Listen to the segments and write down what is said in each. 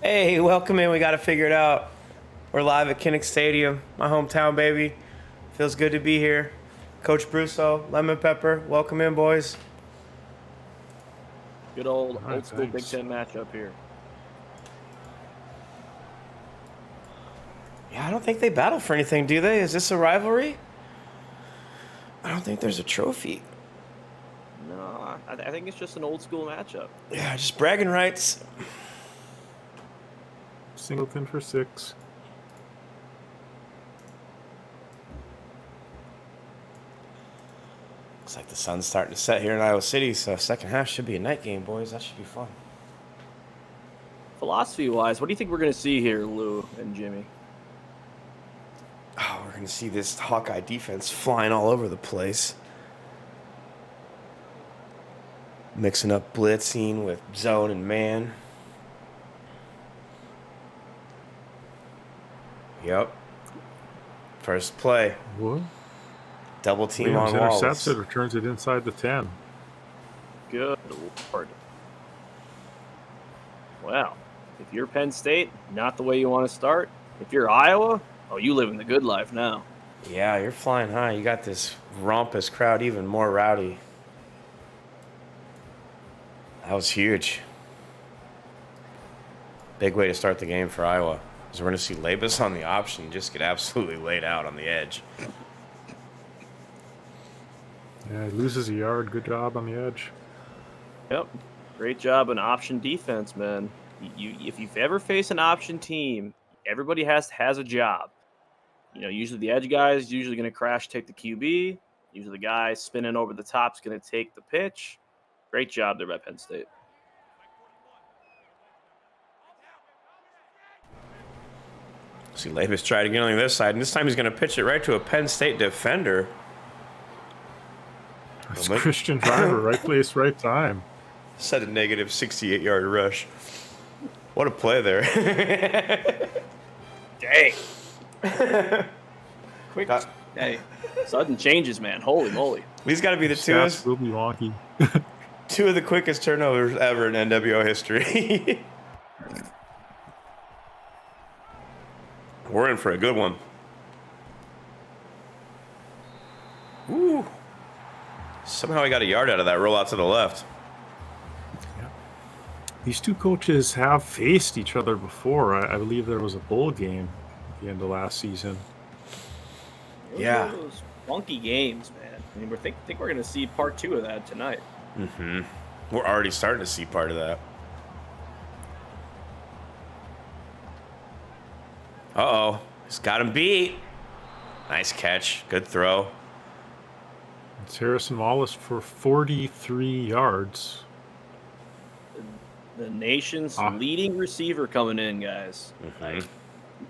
Hey, welcome in. We got to figure it out. We're live at Kinnick Stadium, my hometown, baby. Feels good to be here. Coach Brusoe, Lemon Pepper, welcome in, boys. Good old All right, school Big thanks. Ten matchup here. Yeah, I don't think they battle for anything, do they? Is this a rivalry? I don't think there's a trophy. No, I think it's just an old school matchup. Yeah, just bragging rights. Singleton for 6. Looks like the sun's starting to set here in Iowa City, so second half should be a night game, boys. That should be fun. Philosophy-wise, what do you think we're going to see here, Lou and Jimmy? Oh, we're going to see this Hawkeye defense flying all over the place. Mixing up blitzing with zone and man. Yep. First play. What? Double team Williams on Wallace. intercepts it, returns it inside the 10. Good Lord. Well, if you're Penn State, not the way you want to start. If you're Iowa, oh, you live in the good life now. Yeah, you're flying high. You got this rompous crowd, even more rowdy. That was huge. Big way to start the game for Iowa. Because we're going to see Labus on the option just get absolutely laid out on the edge. Yeah, he loses a yard. Good job on the edge. Yep. Great job in option defense, man. If you've ever faced an option team, everybody has a job. You know, usually the edge guy is usually going to crash, take the QB. Usually the guy spinning over the top is going to take the pitch. Great job there by Penn State. See Labus try to get on the other side, and this time he's going to pitch it right to a Penn State defender. It's Christian Driver, right place, right time. Set a negative 68-yard rush. What a play there. Dang. Quick. Hey, sudden changes, man. Holy moly. These got to be the Stats will be wonky. two of the quickest turnovers ever in NWO history. We're in for a good one. Woo. Somehow he got a yard out of that rollout to the left. Yeah. These two coaches have faced each other before. I believe there was a bowl game at the end of last season. Yeah. Those funky games, man. I mean, think we're going to see part 2 of that tonight. Mm-hmm. We're already starting to see part of that. Uh-oh. He's got him beat. Nice catch. Good throw. It's Harrison Wallace for 43 yards. The nation's leading receiver coming in, guys. Mm-hmm. He's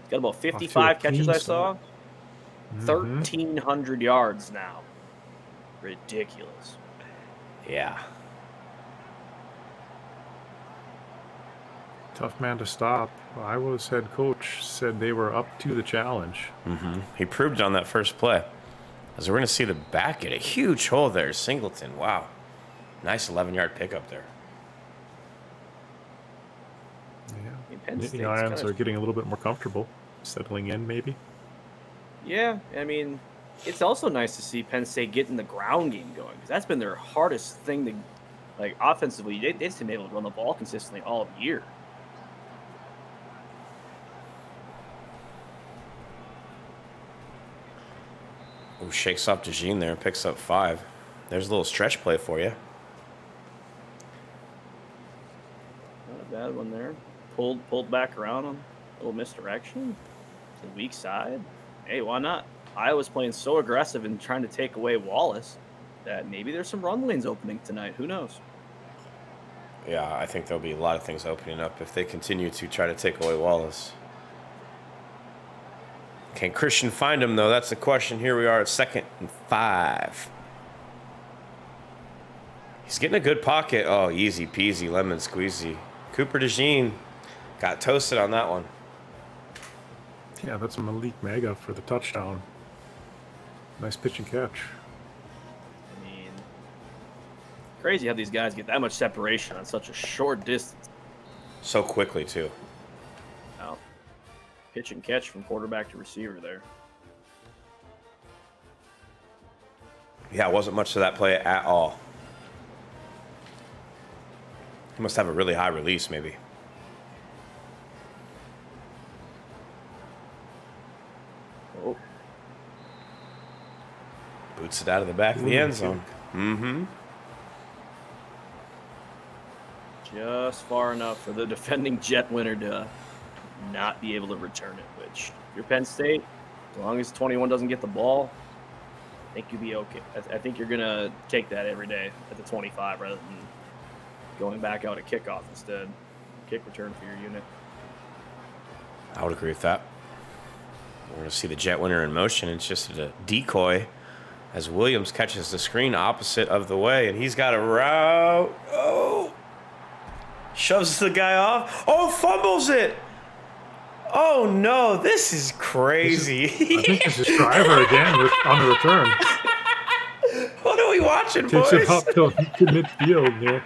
got about 55 catches, I saw. 1,300 yards now. Ridiculous. Yeah. Tough man to stop. Iowa's head coach said they were up to the challenge. Mm-hmm. He proved it on that first play. As we're going to see the back get a huge hole there. Singleton. Wow. Nice 11-yard pickup there. Yeah. The Ions are getting a little bit more comfortable. Settling in, maybe. Yeah, I mean, it's also nice to see Penn State getting the ground game going, because that's been their hardest thing to, like, offensively. They've been able to run the ball consistently all year. Ooh, shakes off DeJean there and picks up 5. There's a little stretch play for you. Not a bad one there. Pulled back around on a little misdirection to the weak side. Hey, why not? Iowa's playing so aggressive and trying to take away Wallace that maybe there's some run lanes opening tonight. Who knows? Yeah, I think there'll be a lot of things opening up if they continue to try to take away Wallace. Can Christian find him, though? That's the question. Here we are at 2nd and 5. He's getting a good pocket. Oh, easy peasy, lemon squeezy. Cooper DeJean got toasted on that one. Yeah, that's Malik Mega for the touchdown. Nice pitch and catch. I mean, crazy how these guys get that much separation on such a short distance. So quickly, too. pitch and catch from quarterback to receiver there. Yeah, it wasn't much to that play at all. He must have a really high release, maybe. Oh. Boots it out of the back of the end zone. Mm-hmm. Just far enough for the defending Jet winner to not be able to return it, which, if you're Penn State, as long as 21 doesn't get the ball, I think you'll be okay. I think you're going to take that every day at the 25 rather than going back out at kickoff instead. Kick return for your unit. I would agree with that. We're going to see the Jet winner in motion. It's just a decoy as Williams catches the screen opposite of the way, and he's got a route. Oh! Shoves the guy off. Oh, fumbles it! Oh, no. This is crazy. I think this is Driver again on the return. What are we watching, Takes boys? it up to midfield here.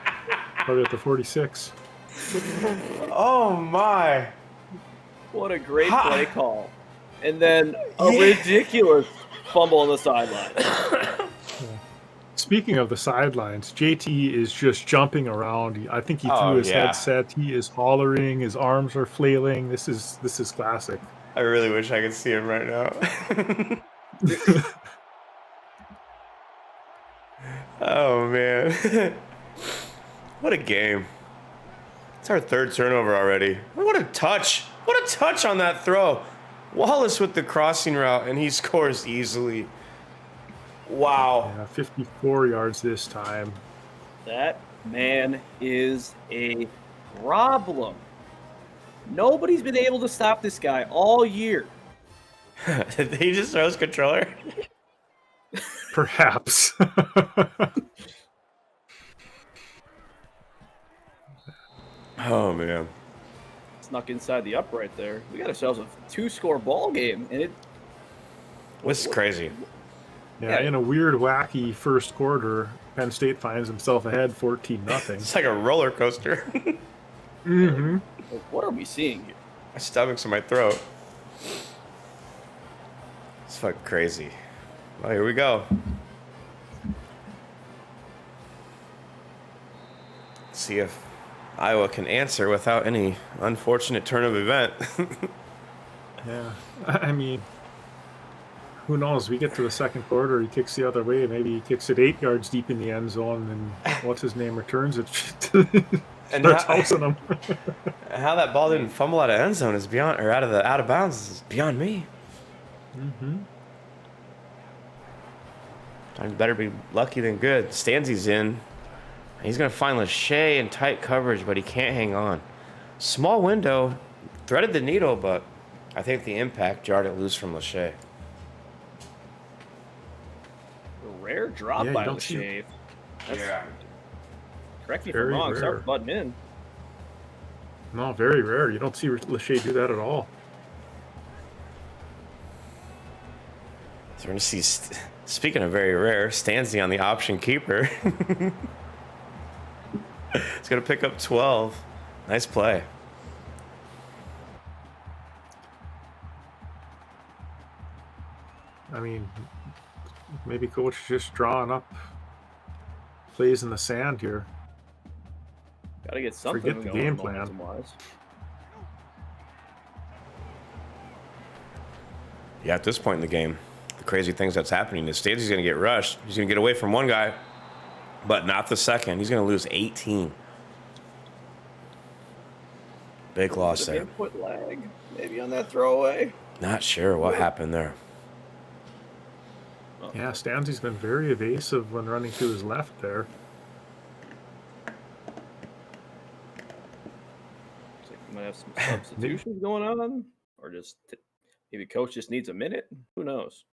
Probably at the 46. Oh, my. What a great play call. And then a ridiculous fumble on the sideline. Speaking of the sidelines, JT is just jumping around. I think he threw his headset. He is hollering. His arms are flailing. This is classic. I really wish I could see him right now. Oh, man. What a game. It's our third turnover already. What a touch. What a touch on that throw. Wallace with the crossing route, and he scores easily. Wow. Yeah, 54 yards this time. That man is a problem. Nobody's been able to stop this guy all year. He just throws controller. Perhaps. Oh, man. Snuck inside the upright there. We got ourselves a 2-score ball game, and it. This is crazy. Yeah, in a weird, wacky first quarter, Penn State finds himself ahead 14-0. It's like a roller coaster. Mm-hmm. Like, what are we seeing here? My stomach's in my throat. It's fucking crazy. Well, here we go. Let's see if Iowa can answer without any unfortunate turn of event. Yeah, I mean, who knows? We get to the second quarter, he kicks the other way. Maybe he kicks it 8 yards deep in the end zone, and what's his name returns it. And starts housing him. How that ball didn't fumble out of end zone is beyond, or out of bounds is beyond me. Mm-hmm. Times better be lucky than good. Stanzi's in. He's going to find Lachey in tight coverage, but he can't hang on. Small window, threaded the needle, but I think the impact jarred it loose from Lachey. A rare drop by Lachey. Yeah. Correct me if I'm wrong. Start butting in. No, very rare. You don't see Lachey do that at all. So we're going to see, speaking of very rare, Stanzi on the option keeper. It's going to pick up 12. Nice play. I mean, maybe coach just drawing up plays in the sand here. Got to get something Forget the going game plan. momentum-wise. Yeah, at this point in the game, the crazy things that's happening is Stanzi's going to get rushed. He's going to get away from one guy, but not the second. He's going to lose 18. Big loss there. Input lag, maybe on that throwaway. Not sure what happened there. Yeah, Stanzi's been very evasive when running to his left there. Looks like we might have some substitutions going on, or just maybe coach just needs a minute. Who knows?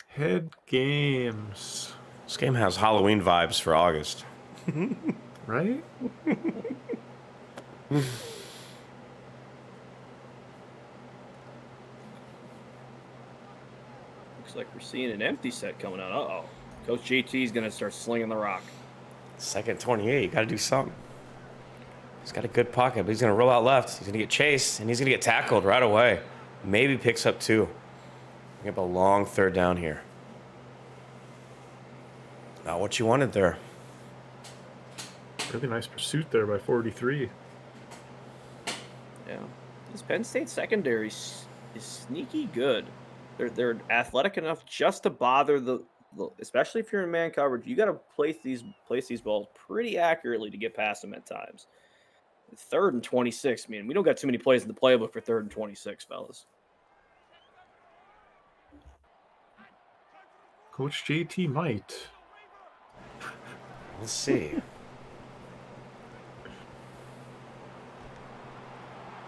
Head games. This game has Halloween vibes for August. Right? Looks like we're seeing an empty set coming out. Uh-oh. Coach JT is going to start slinging the rock. Second 28, you got to do something. He's got a good pocket, but he's going to roll out left. He's going to get chased, and he's going to get tackled right away. Maybe picks up 2. Bring up a long third down here. Not what you wanted there. Really nice pursuit there by 43. Yeah. This Penn State secondary is sneaky good. They're athletic enough just to bother the especially if you're in man coverage. You got to place these balls pretty accurately to get past them at times. 3rd and 26. I mean, we don't got too many plays in the playbook for 3rd and 26, fellas. Coach JT might. Let's see.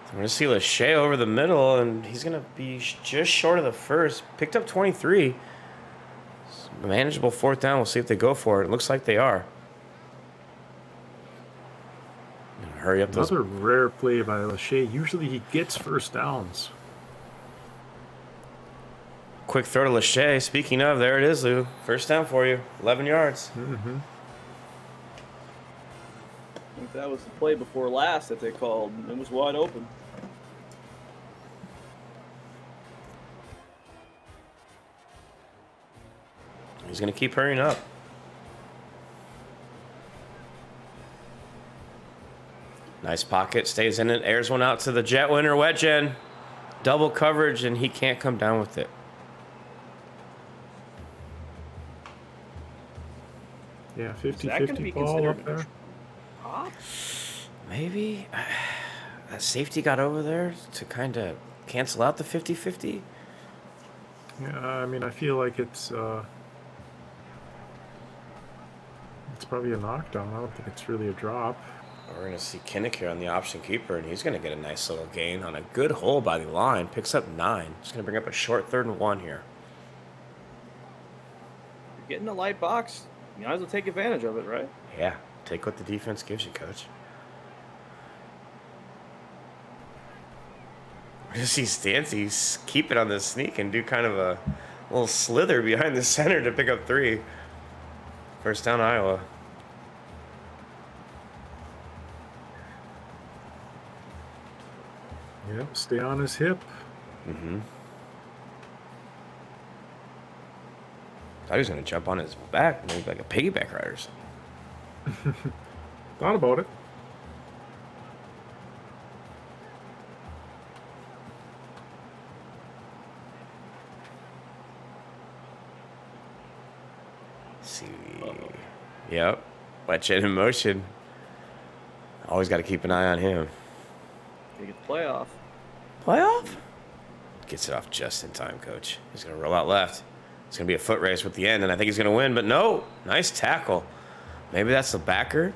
I'm going to see Lachey over the middle, and he's going to be just short of the first. Picked up 23. Manageable 4th down. We'll see if they go for it. It looks like they are. Hurry up. Another rare play by Lachey. Usually he gets first downs. Quick throw to Lachey. Speaking of, there it is, Lou. First down for you. 11 yards. Mm-hmm. I think that was the play before last that they called. It was wide open. He's going to keep hurrying up. Nice pocket. Stays in it. Airs one out to the jet winner. Wet Jen. Double coverage, and he can't come down with it. Yeah, 50-50 ball up there. Maybe that safety got over there to kind of cancel out the 50-50. Yeah, I mean, I feel like it's probably a knockdown. I don't think it's really a drop. We're going to see Kinnick here on the option keeper, and he's going to get a nice little gain on a good hole by the line. Picks up 9. Just going to bring up a short 3rd and 1 here. You're getting a light box. You might as well take advantage of it, right? Yeah, take what the defense gives you, Coach. We're going to see Stancy keep it on the sneak and do kind of a little slither behind the center to pick up 3. First down, Iowa. Yep, stay on his hip. Mm-hmm. Thought he was going to jump on his back, maybe like a piggyback ride or something. Thought about it. See. Yep. Wet Jet in motion. Always got to keep an eye on him. Gonna get the playoff. Playoff? Gets it off just in time, Coach. He's going to roll out left. It's going to be a foot race with the end, and I think he's going to win, but no. Nice tackle. Maybe that's the backer.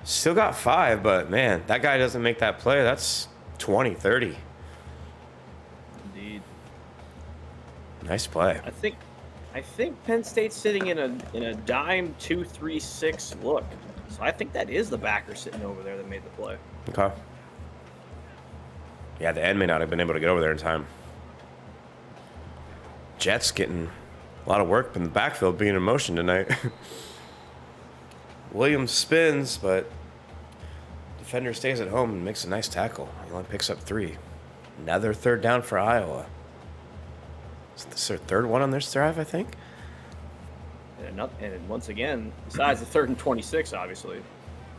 Still got 5, but, man, that guy doesn't make that play. That's 20, 30. Indeed. Nice play. I think Penn State's sitting in a dime 2-3-6 look. So I think that is the backer sitting over there that made the play. Okay. Yeah, the end may not have been able to get over there in time. Jets getting a lot of work in the backfield, being in motion tonight. Williams spins, but defender stays at home and makes a nice tackle. He only picks up 3. Another 3rd down for Iowa. Is this their 3rd one on this drive, I think? And once again, besides the 3rd and 26, obviously,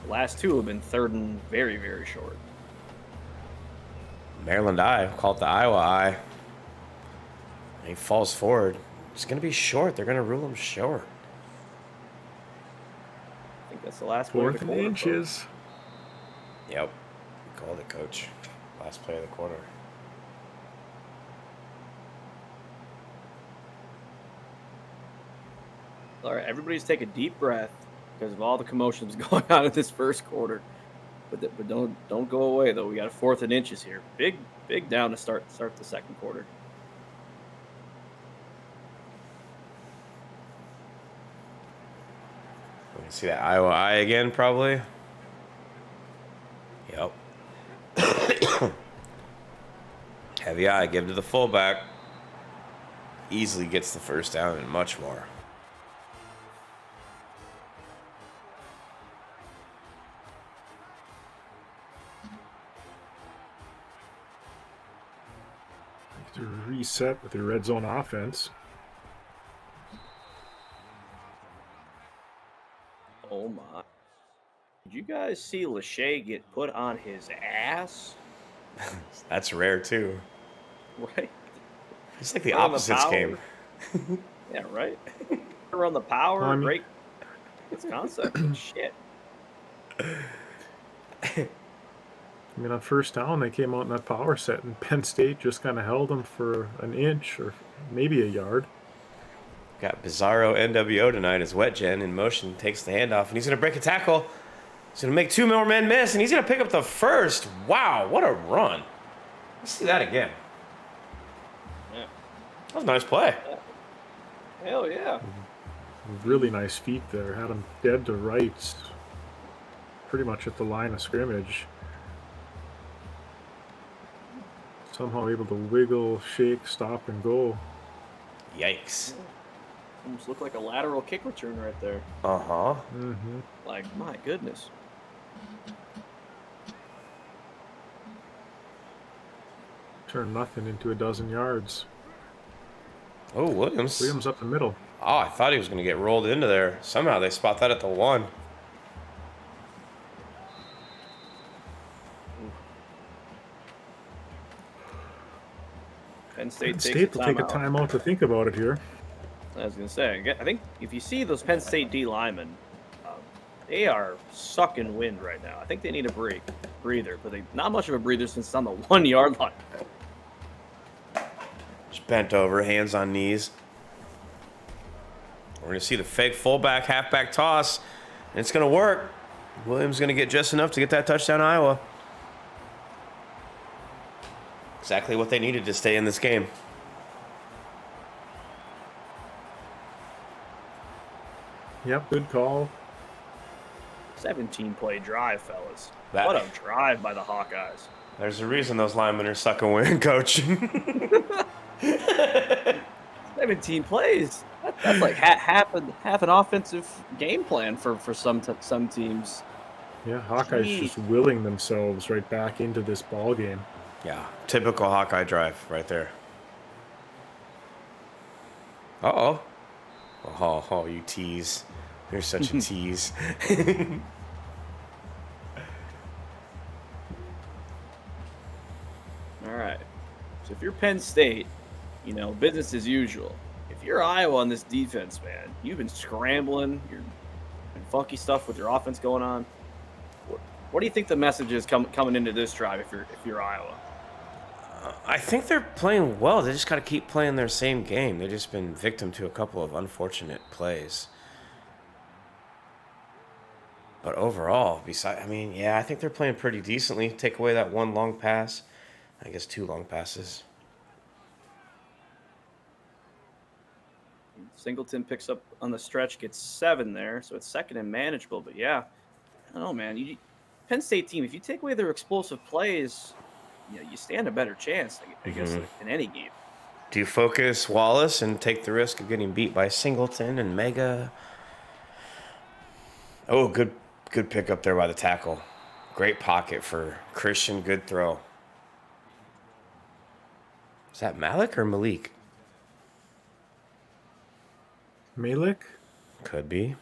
the last 2 have been 3rd and very, very short. Maryland I, call it the Iowa I. He falls forward. It's going to be short. They're going to rule him short. I think that's the last play of the 4th quarter. inches. Yep. Called it, Coach. Last play of the quarter. All right, everybody's take a deep breath because of all the commotions going on in this first quarter. But don't go away though. We got a 4th and inches here. Big down to start the second quarter. We can see that Iowa I again, probably. Yep. Heavy eye, give to the fullback. Easily gets the first down and much more. To reset with your red zone offense. Oh my. Did you guys see Lachey get put on his ass? That's rare too. Right? It's like the Run the opposites power. game. Yeah, right? Run the power, Well, I mean- great. It's concept, but shit. I mean, on first down, they came out in that power set, and Penn State just kind of held them for an inch or maybe a yard. Got Bizarro NWO tonight as Wet Jen in motion, takes the handoff, and he's going to break a tackle. He's going to make 2 more men miss, and he's going to pick up the first. Wow, what a run. Let's see that again. Yeah. That was a nice play. Hell yeah. Really nice feet there. Had him dead to rights, pretty much at the line of scrimmage. Somehow able to wiggle, shake, stop, and go. Yikes. Almost looked like a lateral kick return right there. Uh-huh. Mm-hmm. Like, my goodness. Turned nothing into a dozen yards. Oh, Williams. Williams up the middle. Oh, I thought he was going to get rolled into there. Somehow they spot that at the 1. Penn State Penn takes State will take a timeout. timeout to think about it here. I was gonna say, I think if you see those Penn State D linemen, they are sucking wind right now. I think they need a breather, but not much of a breather since it's on the 1 yard line. Just bent over, hands on knees. We're going to see the fake fullback, halfback toss, and it's going to work. Williams going to get just enough to get that touchdown, Iowa. Exactly what they needed to stay in this game. Yep, good call. 17-play drive, fellas. That- What a drive by the Hawkeyes. There's a reason those linemen are sucking wind, coach. 17 plays. That's like half an offensive game plan for some teams. Yeah, Hawkeyes Gee. just willing themselves right back into this ball game. Yeah, typical Hawkeye drive right there. Uh-oh. Oh, you tease. You're such a tease. All right. So if you're Penn State, business as usual. If you're Iowa on this defense, man, you've been scrambling. You're doing funky stuff with your offense going on. What do you think the message is coming into this drive if you're Iowa? I think they're playing well. They just got to keep playing their same game. They've just been victim to a couple of unfortunate plays. But overall, I think they're playing pretty decently. Take away that one long pass. I guess 2 long passes. Singleton picks up on the stretch, gets 7 there, so it's second and manageable. But yeah, I don't know, man. Penn State team, if you take away their explosive plays, you stand a better chance, I guess, in any game. Do you focus Wallace and take the risk of getting beat by Singleton and Mega? Oh, good pick up there by the tackle. Great pocket for Christian. Good throw. Is that Malik or Malik? Malik? Could be.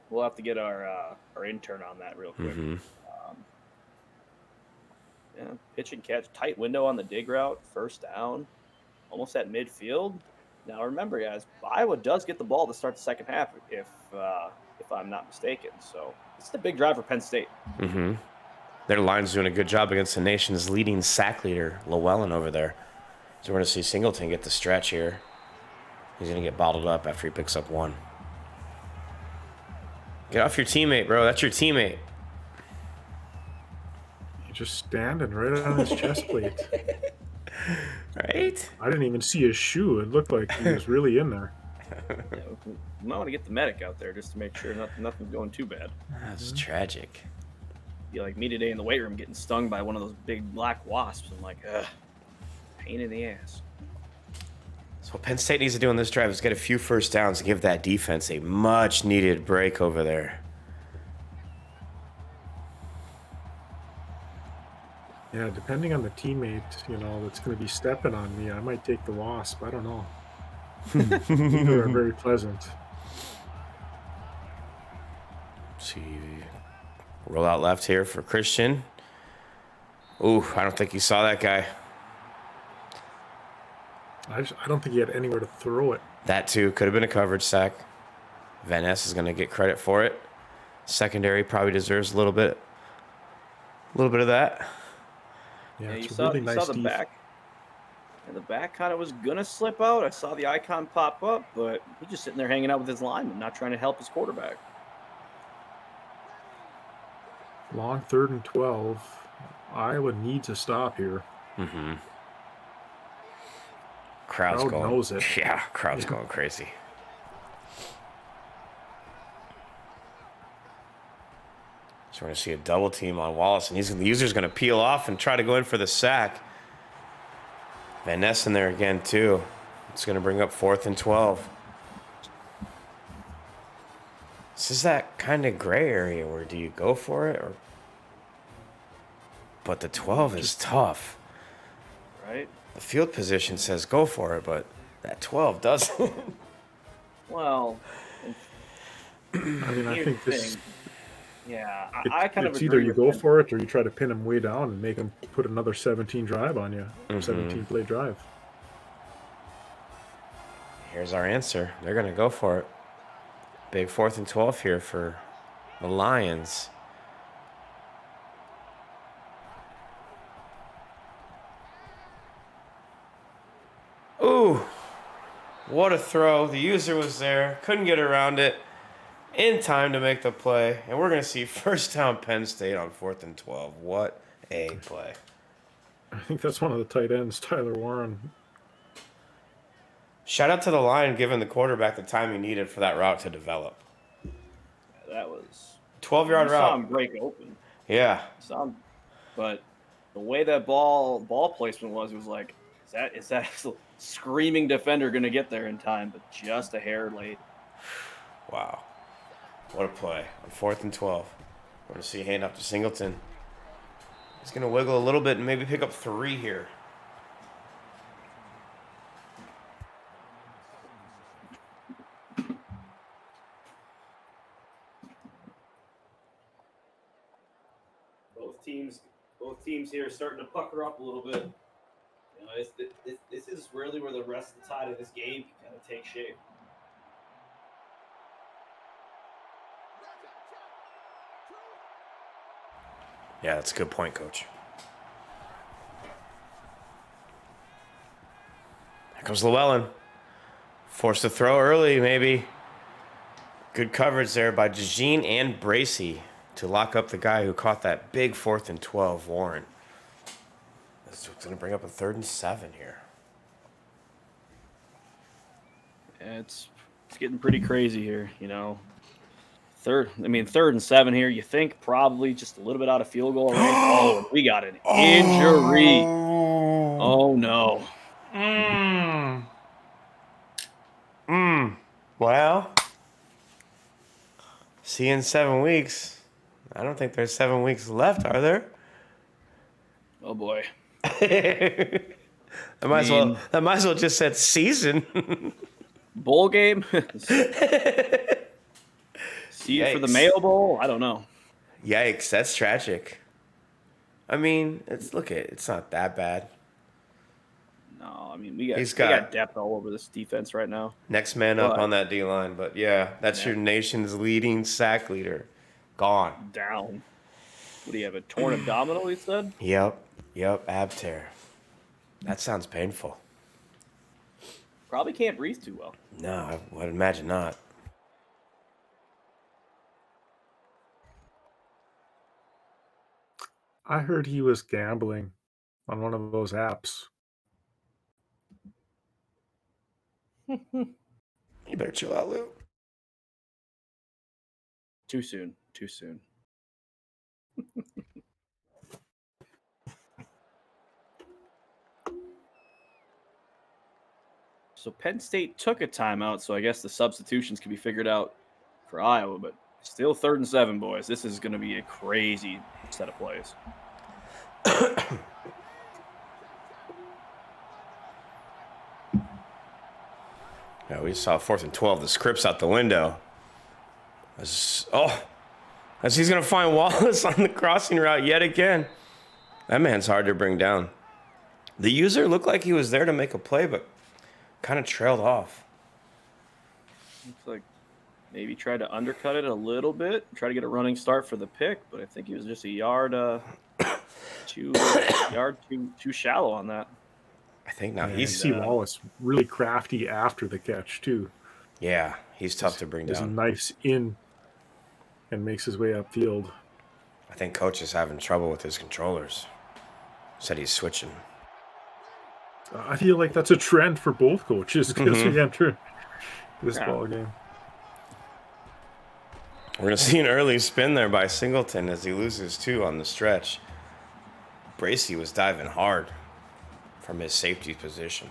We'll have to get our intern on that real quick. Yeah, pitch and catch, tight window on the dig route, first down, almost at midfield. Now remember, guys, Iowa does get the ball to start the second half, if I'm not mistaken. So it's a big drive for Penn State. Their line's doing a good job against the nation's leading sack leader, Llewellyn, over there. So we're going to see Singleton get the stretch here. He's going to get bottled up after he picks up 1. Get off your teammate, bro. That's your teammate. He's just standing right on his chest plate. Right? I didn't even see his shoe. It looked like he was really in there. Yeah, we might want to get the medic out there just to make sure nothing's going too bad. That's tragic. Be like me today in the weight room getting stung by one of those big black wasps. I'm like, pain in the ass. So what Penn State needs to do on this drive is get a few first downs and give that defense a much-needed break over there. Yeah, depending on the teammate, that's going to be stepping on me, I might take the Wasp. I don't know. Neither are very pleasant. See, roll out left here for Christian. Ooh, I don't think he saw that guy. I don't think he had anywhere to throw it. That too could have been a coverage sack. Van Ness is going to get credit for it. Secondary probably deserves a little bit of that. Yeah, you it's saw, really you nice saw the back. And the back kind of was going to slip out. I saw the icon pop up, but he's just sitting there hanging out with his lineman, not trying to help his quarterback. Long 3rd and 12. Iowa needs a stop here. Mm-hmm. Crowd knows it. Yeah, crowd's going crazy. So we're going to see a double team on Wallace, and the user's going to peel off and try to go in for the sack. Van Ness in there again, too. It's going to bring up 4th and 12. This is that kind of gray area where do you go for it? But the 12 is tough. Right? The field position says go for it, but that 12 doesn't. Well, I mean, I think this... Yeah, I kind of it's agree either you with go him. for it or you try to pin him way down and make him put another 17 drive on you. 17-play drive. Here's our answer. They're going to go for it. Big 4th and 12 here for the Lions. Ooh, what a throw. The user was there, couldn't get around it in time to make the play. And we're going to see first down Penn State on 4th and 12. What a play. I think that's one of the tight ends, Tyler Warren. Shout out to the line giving the quarterback the time he needed for that route to develop. Yeah, that was 12-yard route. Saw him break open. Yeah. But the way that ball placement was, it was like, is that screaming defender going to get there in time? But just a hair late. Wow. What a play on 4th and 12. We're going to see a hand up to Singleton. He's going to wiggle a little bit and maybe pick up 3 here. Both teams here starting to pucker up a little bit. You know, this is really where the rest of the tide of this game can kind of take shape. Yeah, that's a good point, Coach. Here comes Llewellyn. Forced to throw early, maybe. Good coverage there by DeJean and Bracey to lock up the guy who caught that big 4th and 12, Warren. This is going to bring up a 3rd and 7 here. Yeah, it's getting pretty crazy here, you know. 3rd and 7 here. You think probably just a little bit out of field goal range. Oh, we got an injury. Oh no. Well, see you in 7 weeks. I don't think there's 7 weeks left, are there? Oh boy. I might as well just said season. Bowl game. See you for the Mayo Bowl. I don't know. Yikes, that's tragic. I mean, it's not that bad. No, I mean we got depth all over this defense right now. Next man up on that D line, but yeah, that's your nation's leading sack leader. Gone. Down. What do you have, a torn abdominal, he said? Yep, ab tear. That sounds painful. Probably can't breathe too well. No, I would imagine not. I heard he was gambling on one of those apps. You better chill out, Lou. Too soon. So Penn State took a timeout, so I guess the substitutions can be figured out for Iowa, but still 3rd and 7, boys. This is going to be a crazy set of plays. Yeah, we saw 4th and 12. The script's out the window. As he's going to find Wallace on the crossing route yet again. That man's hard to bring down. The user looked like he was there to make a play, but kind of trailed off. Looks like maybe tried to undercut it a little bit, try to get a running start for the pick, but I think he was just a yard too shallow on that. I think now you see Wallace really crafty after the catch too. Yeah, he's tough to bring down. His knife's in and makes his way upfield. I think coach is having trouble with his controllers. Said he's switching. I feel like that's a trend for both coaches because we enter this ball game. We're going to see an early spin there by Singleton as he loses 2 on the stretch. Bracey was diving hard from his safety position.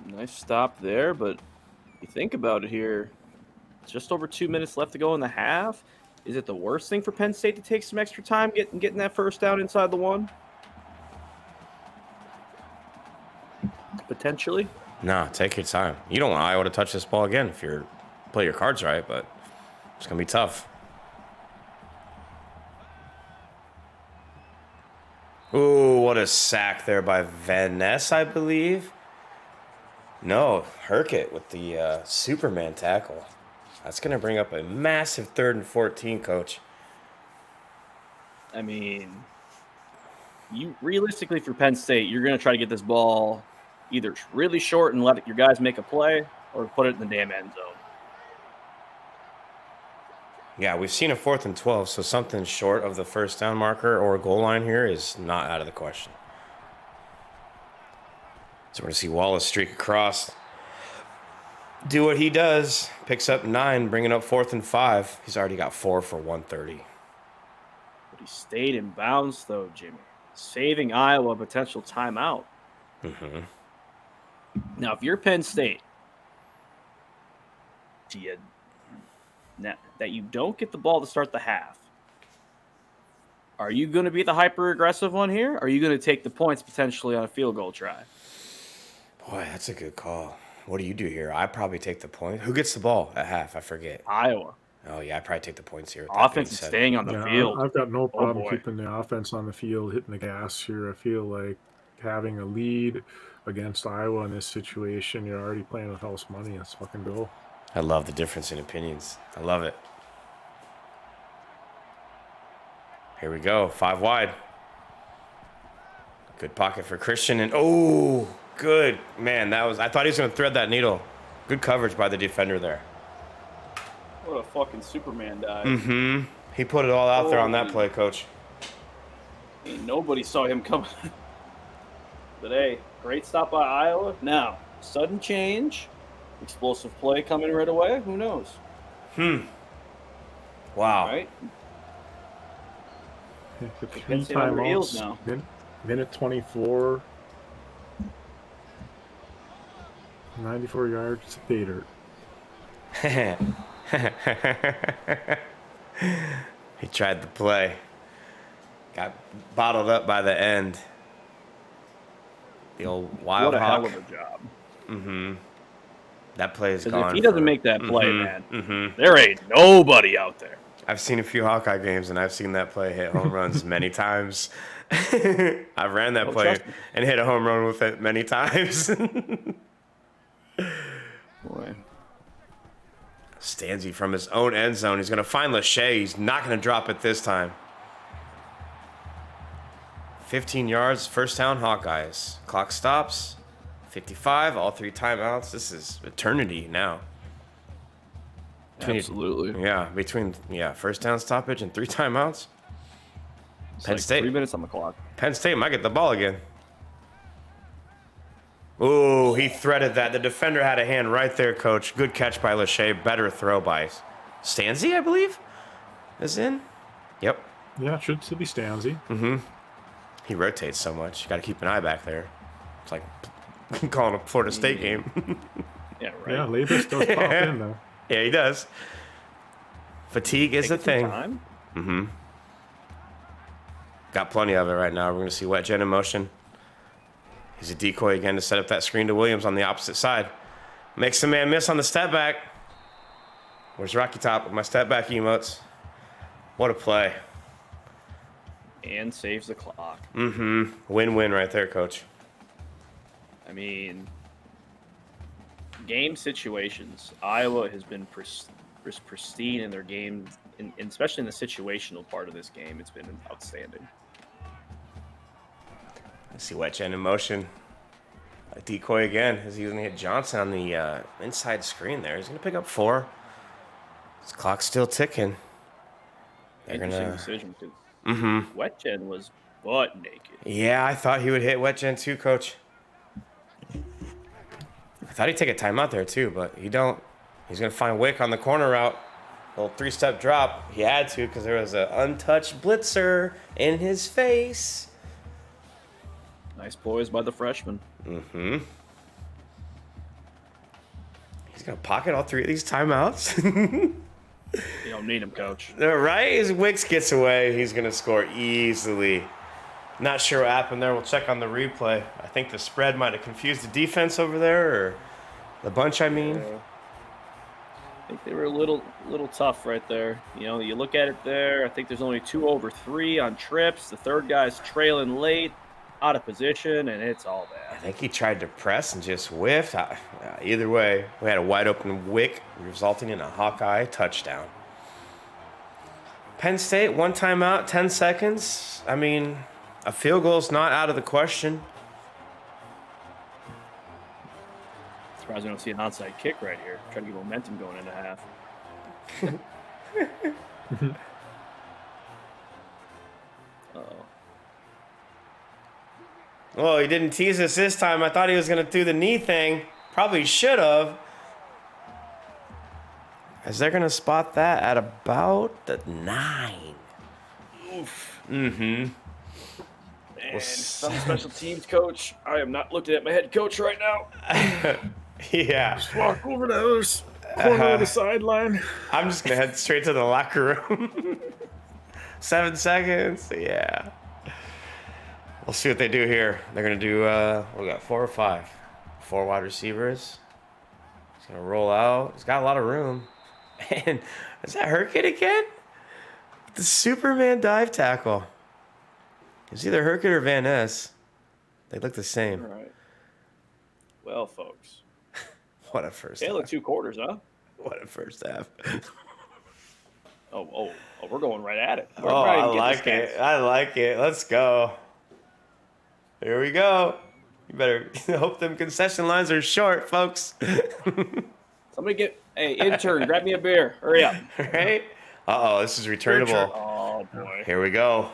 Nice stop there, but you think about it here, just over 2 minutes left to go in the half. Is it the worst thing for Penn State to take some extra time getting that first down inside the 1? Potentially. No, take your time. You don't want Iowa to touch this ball again if you play your cards right, but it's going to be tough. Ooh, what a sack there by Van Ness, I believe. No, Herkett with the Superman tackle. That's going to bring up a massive 3rd and 14, Coach. I mean, you realistically for Penn State, you're going to try to get this ball either really short and let your guys make a play or put it in the damn end zone. Yeah, we've seen a 4th and 12, so something short of the first down marker or goal line here is not out of the question. So we're going to see Wallace streak across. Do what he does. Picks up 9, bringing up 4th and 5. He's already got 4 for 130. But he stayed in bounds, though, Jimmy. Saving Iowa a potential timeout. Mm-hmm. Now, if you're Penn State, that you don't get the ball to start the half, are you going to be the hyper-aggressive one here? Or are you going to take the points potentially on a field goal try? Boy, that's a good call. What do you do here? I probably take the point. Who gets the ball at half? I forget. Iowa. Oh, yeah, I probably take the points here. Offense is staying on the field. I've got no problem keeping the offense on the field, hitting the gas here. I feel like having a lead against Iowa in this situation, you're already playing with house money. Let's fucking go. I love the difference in opinions. I love it. Here we go. 5 wide. Good pocket for Christian. And, oh, good. Man, I thought he was going to thread that needle. Good coverage by the defender there. What a fucking Superman dive. Mm-hmm. He put it all out there on that play, Coach. Nobody saw him coming. But, hey, great stop by Iowa. Now, sudden change. Explosive play coming right away. Who knows? Wow. Right? The 3 timeouts now. Minute 24. 94 yards to pay dirt. He tried the play. Got bottled up by the end. The old Wild Hawk. What a hell of a job. Mm-hmm. That play is gone. If he doesn't make that play, man, there ain't nobody out there. I've seen a few Hawkeye games, and I've seen that play hit home runs many times. I've ran that play and hit a home run with it many times. Boy. Stanzi from his own end zone. He's going to find Lachey. He's not going to drop it this time. 15 yards, first down, Hawkeyes. Clock stops. 55, all 3 timeouts. This is eternity now. Absolutely. Between first down stoppage and 3 timeouts. Penn State. 3 minutes on the clock. Penn State might get the ball again. Ooh, he threaded that. The defender had a hand right there, Coach. Good catch by Lachey. Better throw by Stanzi, I believe, is in. Yep. Yeah, it should still be Stanzi. Mm-hmm. He rotates so much. You got to keep an eye back there. It's like calling a Florida State game. Yeah, right. Yeah, Labus does pop in, though. Yeah, he does. Fatigue is a thing. Time. Mm-hmm. Got plenty of it right now. We're going to see Wet Jet in motion. He's a decoy again to set up that screen to Williams on the opposite side. Makes the man miss on the step back. Where's Rocky Top with my step back emotes? What a play. And saves the clock. Mm-hmm. Win-win right there, coach. I mean, game situations. Iowa has been pristine in their game, and especially in the situational part of this game. It's been outstanding. Let's see Wet Jet in motion. A decoy again as he's going to hit Johnson on the inside screen there. He's going to pick up 4. His clock's still ticking. They're Interesting decision, too. Wet Jet was butt naked. Yeah, I thought he would hit Wet Jet too, coach. I thought he'd take a timeout there too, but he don't. He's going to find Wick on the corner route. Little 3-step drop. He had to because there was an untouched blitzer in his face. Nice poise by the freshman. Mm-hmm. He's going to pocket all 3 of these timeouts. You don't need him, coach. Right? As Wicks gets away, he's going to score easily. Not sure what happened there. We'll check on the replay. I think the spread might have confused the defense over there, or the bunch, I mean. Yeah. I think they were a little tough right there. You know, you look at it there. I think there's only 2 over 3 on trips. The third guy's trailing late, out of position, and it's all bad. I think he tried to press and just whiffed. Either way, we had a wide open Wick, resulting in a Hawkeye touchdown. Penn State, 1 timeout, 10 seconds. I mean, a field goal is not out of the question. Surprised we don't see an onside kick right here. Trying to get momentum going into half. Uh-oh. Oh, he didn't tease us this time. I thought he was going to do the knee thing. Probably should have. As they're going to spot that at about the 9. Oof. Mm-hmm. And some special teams coach. I am not looking at my head coach right now. Yeah. Just walk over to the other corner of the sideline. I'm just going to head straight to the locker room. 7 seconds. Yeah. We'll see what they do here. They're going to do, we got 4 or 5. 4 wide receivers. He's going to roll out. He's got a lot of room. And is that Herkit again? The Superman dive tackle. It's either Herkit or Van Ness. They look the same. All right. Well, folks. What a first Tale half. of 2 quarters, huh? What a first half. Oh, we're going right at it. Oh, I like it. I like it. Let's go. Here we go. You better hope them concession lines are short, folks. Somebody hey, intern, grab me a beer. Hurry up. Right? Uh-oh, this is returnable. Oh, boy. Here we go.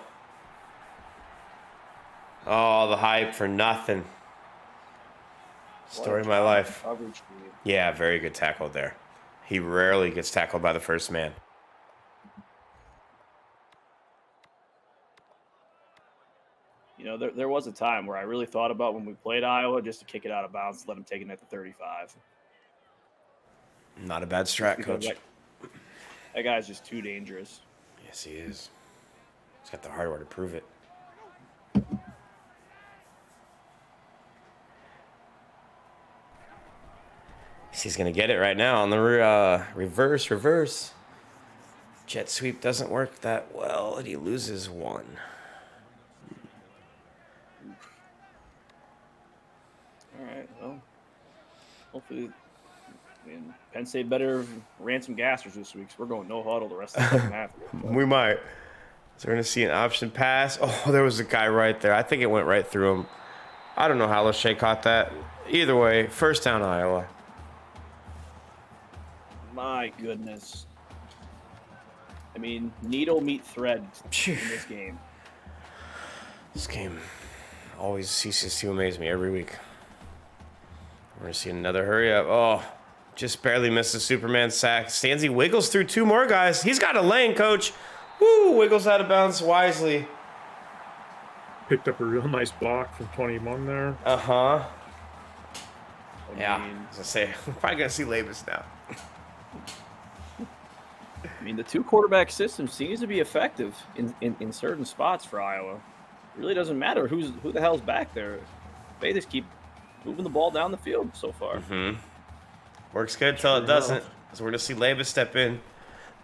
Oh, the hype for nothing. Story of my life. Coverage for you. Yeah, very good tackle there. He rarely gets tackled by the first man. You know, there was a time where I really thought about when we played Iowa just to kick it out of bounds, let them take it at the 35. Not a bad strat, Because coach. That guy's just too dangerous. Yes, he is. He's got the hardware to prove it. He's going to get it right now on the reverse. Jet sweep doesn't work that well, and he loses 1. All right, well, hopefully, Penn State better ran some gassers this week, so we're going no huddle the rest of the second half. We might. So we're going to see an option pass. Oh, there was a guy right there. I think it went right through him. I don't know how Lachey caught that. Either way, first down Iowa. My goodness. I mean, needle meet thread in this game. This game always ceases to amaze me every week. We're going to see another hurry up. Oh, just barely missed the Superman sack. Stanzi wiggles through 2 more guys. He's got a lane, coach. Woo, wiggles out of bounds wisely. Picked up a real nice block from 21 there. Uh-huh. I Yeah, mean, I was going to say, we're probably going to see Labus now. mean, the 2-quarterback system seems to be effective in certain spots for Iowa. It really doesn't matter who the hell's back there. They just keep moving the ball down the field so far. Mm-hmm. Works good till it doesn't. So we're going to see Labus step in.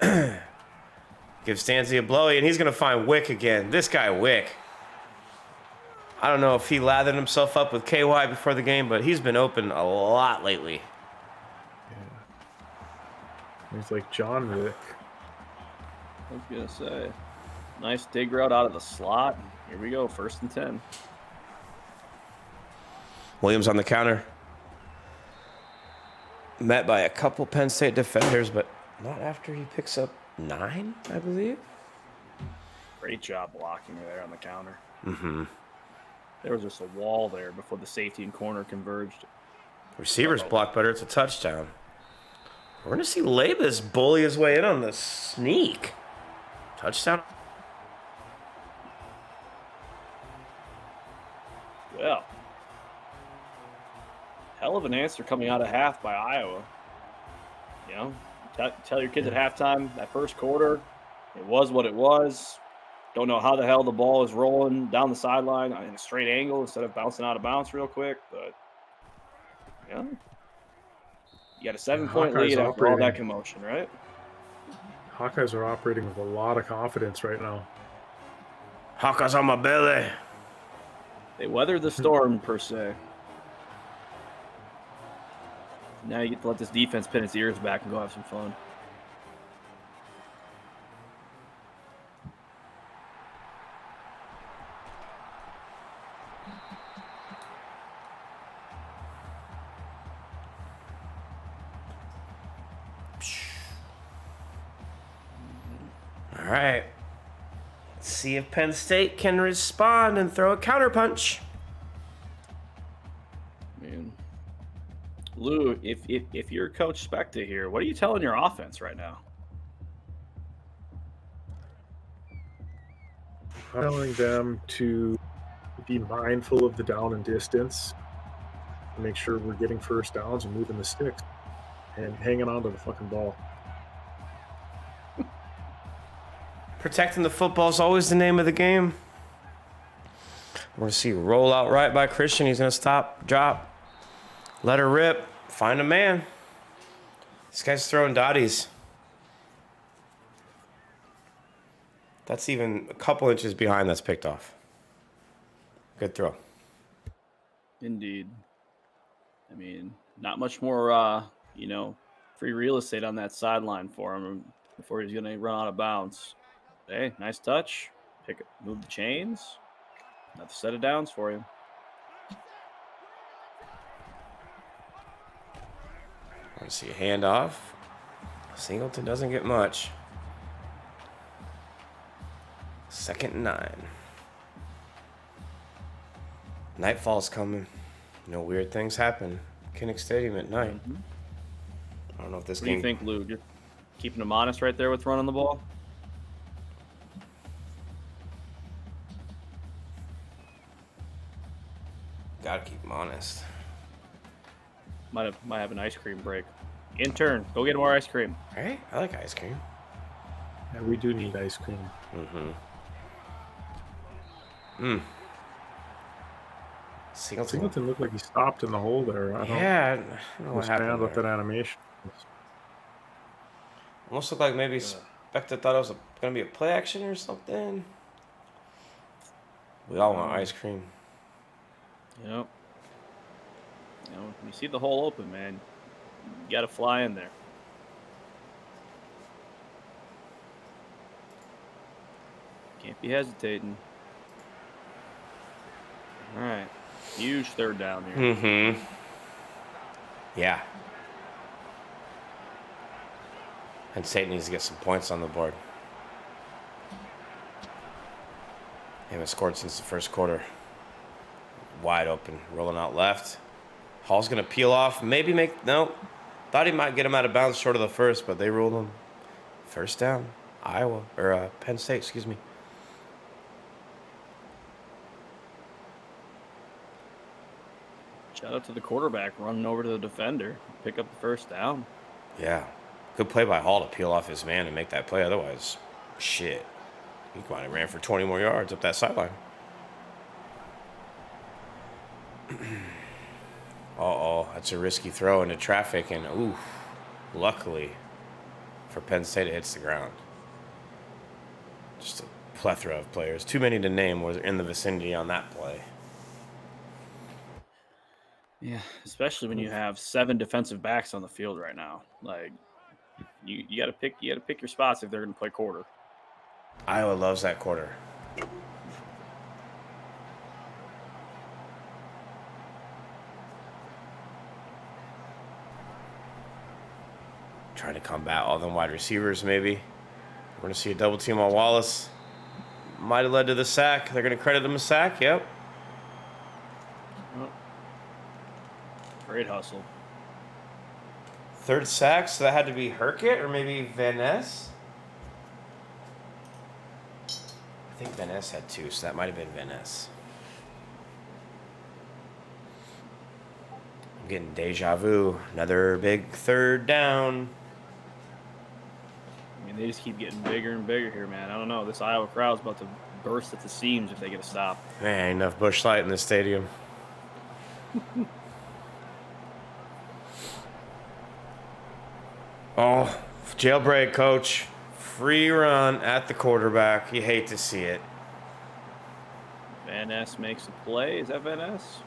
Give Stanzi a blowy, and he's going to find Wick again. This guy, Wick. I don't know if he lathered himself up with KY before the game, but he's been open a lot lately. Yeah. He's like John Wick. I was going to say. Nice dig route out of the slot. Here we go, 1st and 10. Williams on the counter. Met by a couple Penn State defenders, but not after he picks up 9, I believe. Great job blocking there on the counter. Mm-hmm. There was just a wall there before the safety and corner converged. Receivers block better. It's a touchdown. We're going to see Labus bully his way in on the sneak. Touchdown. Well, hell of an answer coming out of half by Iowa. You know, tell your kids at halftime, that first quarter, it was what it was. Don't know how the hell the ball is rolling down the sideline in a straight angle instead of bouncing out of bounds real quick. But, yeah, you got a 7-point lead after all that commotion, right? Hawkeyes are operating with a lot of confidence right now. Hawkeyes on my belly. They weathered the storm, per se. Now you get to let this defense pin its ears back and go have some fun. All right. Let's see if Penn State can respond and throw a counterpunch. Man. Lou, if you're Coach Specta here, what are you telling your offense right now? Telling them to be mindful of the down and distance, make sure we're getting first downs and moving the sticks and hanging on to the fucking ball. Protecting the football is always the name of the game. We're going to see roll out right by Christian. He's going to stop, drop, let her rip, find a man. This guy's throwing dotties. That's even a couple inches behind. That's picked off. Good throw. Indeed. I mean, not much more, free real estate on that sideline for him before he's going to run out of bounds. Hey, nice touch. Move the chains. Another set of downs for you. I want to see a handoff. Singleton doesn't get much. 2nd and 9. Nightfall's coming. Weird things happen. Kinnick Stadium at night. Mm-hmm. I don't know if this game... game... What do you think, Lou? Just keeping him honest right there with running the ball? Gotta keep him honest. Might have an ice cream break. Intern, go get more ice cream. All right, I like ice cream. Yeah, we do need ice cream. Singleton looked like he stopped in the hole there. I don't know what happened with that animation. Almost looked like maybe Specta thought it was going to be a play action or something. We all want ice cream. Yep. When you see the hole open, man, you got to fly in there. Can't be hesitating. All right. Huge 3rd down here. Yeah. And State needs to get some points on the board. They haven't scored since the 1st quarter. Wide open, rolling out left. Hall's going to peel off. Maybe no. Thought he might get him out of bounds short of the 1st, but they ruled him 1st down. Penn State, excuse me. Shout out to the quarterback running over to the defender, pick up the 1st down. Yeah. Good play by Hall to peel off his man and make that play. Otherwise, shit. He might have ran for 20 more yards up that sideline. Uh-oh, that's a risky throw into traffic, and ooh, luckily for Penn State, it hits the ground. Just a plethora of players. Too many to name were in the vicinity on that play. Yeah, especially when you have 7 defensive backs on the field right now. Like, you got to pick your spots if they're going to play quarter. Iowa loves that quarter. Trying to combat all them wide receivers, maybe. We're going to see a double team on Wallace. Might have led to the sack. They're going to credit him a sack. Yep. Oh. Great hustle. Third sack, so that had to be Herkett or maybe Van Ness. I think Van Ness had 2, so that might have been Van Ness. I'm getting deja vu. Another big third down. I mean, they just keep getting bigger and bigger here, man. I don't know. This Iowa crowd's about to burst at the seams if they get a stop. Man, ain't enough bush light in this stadium. Oh, jailbreak, coach. Free run at the quarterback. You hate to see it. Van Ness makes a play. Is that Van Ness?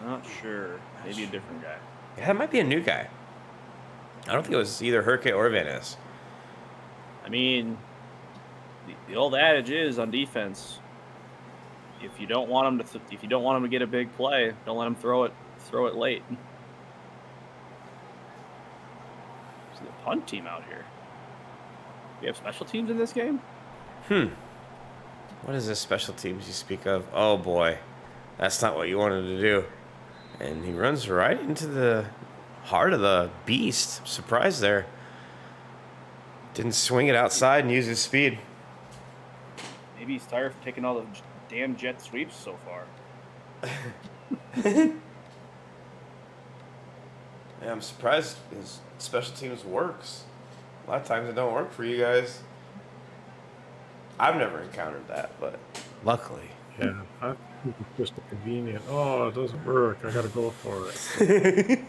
Not sure. Maybe a different guy. Yeah, that might be a new guy. I don't think it was either Herkett or Van Ness. I mean, the old adage is on defense: if you don't want them to get a big play, don't let them throw it late. It's the punt team out here. We have special teams in this game? What is this special teams you speak of? Oh boy, that's not what you wanted to do. And he runs right into the heart of the beast. I'm surprised there. Didn't swing it outside and use his speed. Maybe he's tired of taking all the damn jet sweeps so far. Yeah, I'm surprised his special teams works. A lot of times it don't work for you guys. I've never encountered that, but luckily. Yeah, I think it's just a convenient. Oh, it doesn't work. I got to go for it.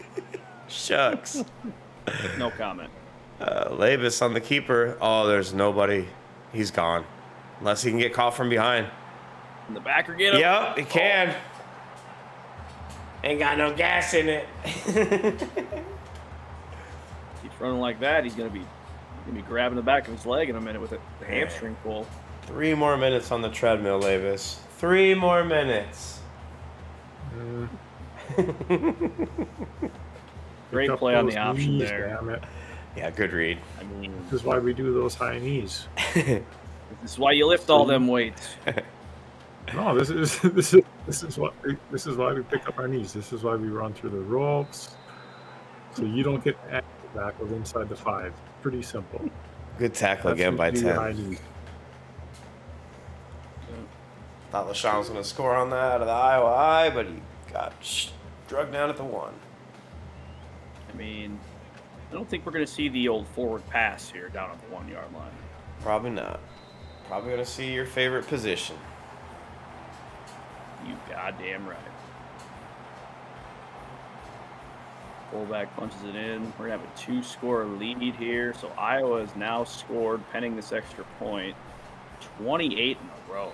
Shucks. No comment. Levis on the keeper. Oh, there's nobody. He's gone. Unless he can get caught from behind. In the back or get him? Yep, he can. Ain't got no gas in it. Keeps running like that, he's gonna be grabbing the back of his leg in a minute with the hamstring pull. 3 more minutes on the treadmill, Levis. 3 more minutes. Great play on the option there. Damn it. Yeah, good read. I mean, This is why we do those high knees. this is why you lift all them weights. No, this is why we pick up our knees. This is why we run through the ropes, so you don't get tackled inside the 5. Pretty simple. Good tackle That's again what by you do 10. high knees. Thought LaShawn was going to score on that out of the Iowa eye, but he got drugged down at the 1. I mean, I don't think we're going to see the old forward pass here down at the 1-yard line. Probably not. Probably going to see your favorite position. You goddamn right. Fullback punches it in. We're going to have a 2-score lead here. So Iowa has now scored, penning this extra point, 28 in a row.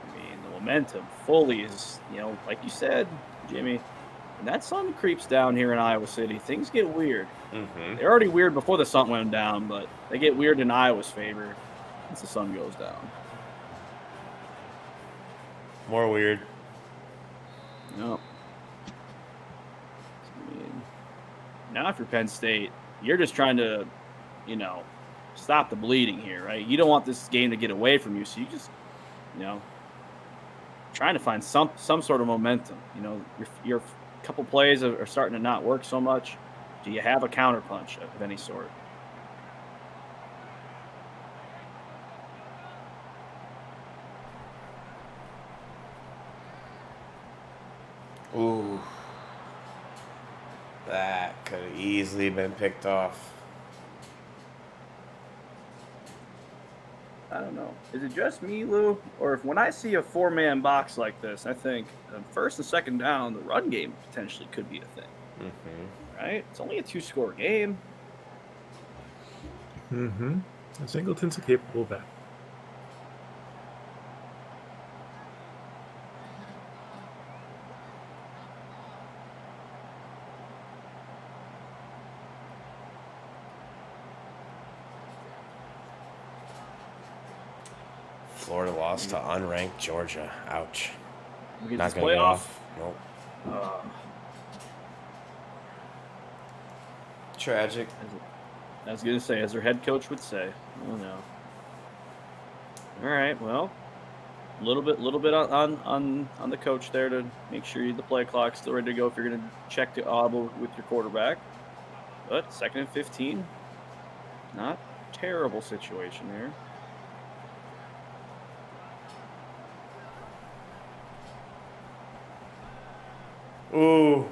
I mean, the momentum fully is, like you said, Jimmy, when that sun creeps down here in Iowa City, things get weird. Mm-hmm. They're already weird before the sun went down, but they get weird in Iowa's favor once the sun goes down. More weird. No. Now if you're Penn State, you're just trying to, stop the bleeding here, right? You don't want this game to get away from you, so you just, trying to find some sort of momentum. Your couple plays are starting to not work so much. Do you have a counterpunch of any sort? Ooh. could have easily been picked off. I don't know. Is it just me, Lou? Or if when I see a 4-man box like this, I think first and second down, the run game potentially could be a thing. Mm-hmm. Right? It's only a 2-score game. Mm-hmm. Singleton's a capable back. Florida lost to unranked Georgia. Ouch. We get Not this going to go playoff. off. Nope. Tragic. I was going to say, as their head coach would say. Oh, no. All right, well, a little bit on the coach there to make sure the play clock's still ready to go if you're going to check the audible with your quarterback. But 2nd and 15, not terrible situation here. Ooh.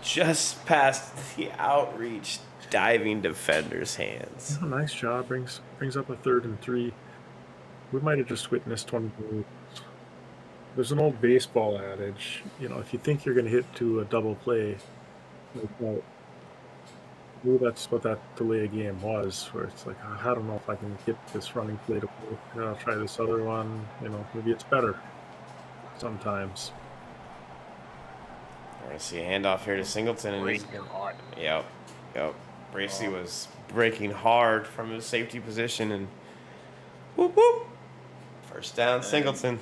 Just past the outreach diving defender's hands. Oh, nice job. Brings up a 3rd and 3. We might have just witnessed 20 moves. There's an old baseball adage, if you think you're going to hit to a double play, like that, maybe that's what that delay game was, where it's like, I don't know if I can get this running play to work. I'll try this other one. Maybe it's better sometimes. We're going to see a handoff here to Singleton. And Yep. Bracey was breaking hard from his safety position, and whoop, whoop. First down, Singleton.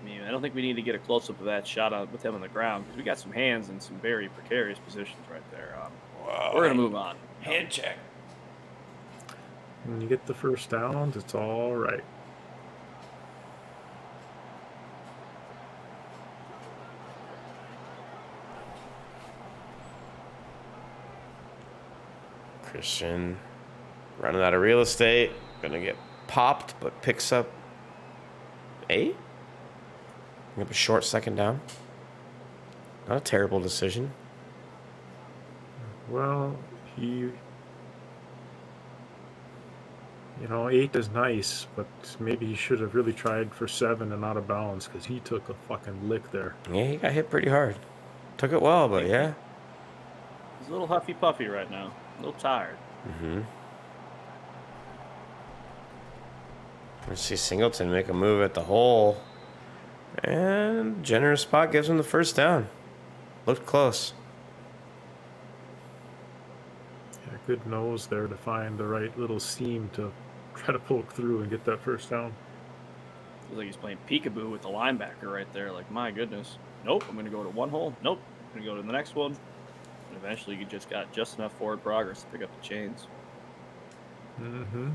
I mean, I don't think we need to get a close-up of that shot with him on the ground because we got some hands in some very precarious positions right there. We're going to move on. Hand check. When you get the first downs, it's all right. Christian running out of real estate. Going to get popped, but picks up 8. A short 2nd down. Not a terrible decision. Well, 8 is nice, but maybe he should have really tried for 7 and out of bounds because he took a fucking lick there. Yeah, he got hit pretty hard. Took it well, but yeah. He's a little huffy-puffy right now. A little tired. Mm-hmm. Let's see Singleton make a move at the hole. And generous spot gives him the first down. Looked close. Yeah, good nose there to find the right little seam to try to poke through and get that first down. Feels like he's playing peekaboo with the linebacker right there. Like, my goodness. Nope, I'm going to go to one hole. Nope, I'm going to go to the next one. And eventually you just got just enough forward progress to pick up the chains. Mm-hmm.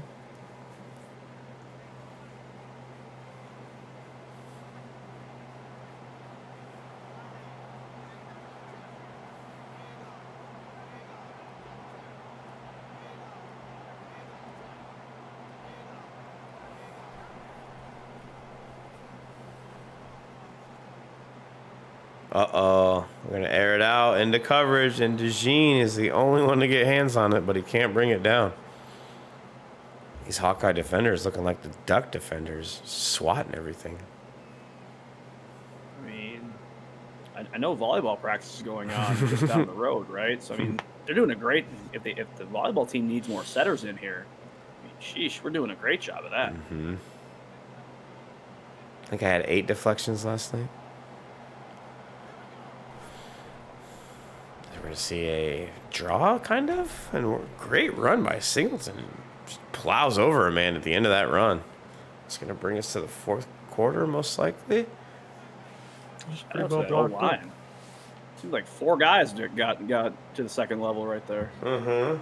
Uh-oh. We're going to air it out into coverage, and DeJean is the only one to get hands on it, but he can't bring it down. These Hawkeye defenders looking like the Duck defenders, swatting everything. I mean, I know volleyball practice is going on just down the road, right? So, I mean, they're doing a great – if the volleyball team needs more setters in here, I mean, sheesh, we're doing a great job of that. Mm-hmm. I think I had 8 deflections last night. We're going to see a draw, kind of. And great run by Singleton. Just plows over a man at the end of that run. It's going to bring us to the 4th quarter, most likely. Pretty well blocked line. Seems like 4 guys got to the 2nd level right there. Mm-hmm.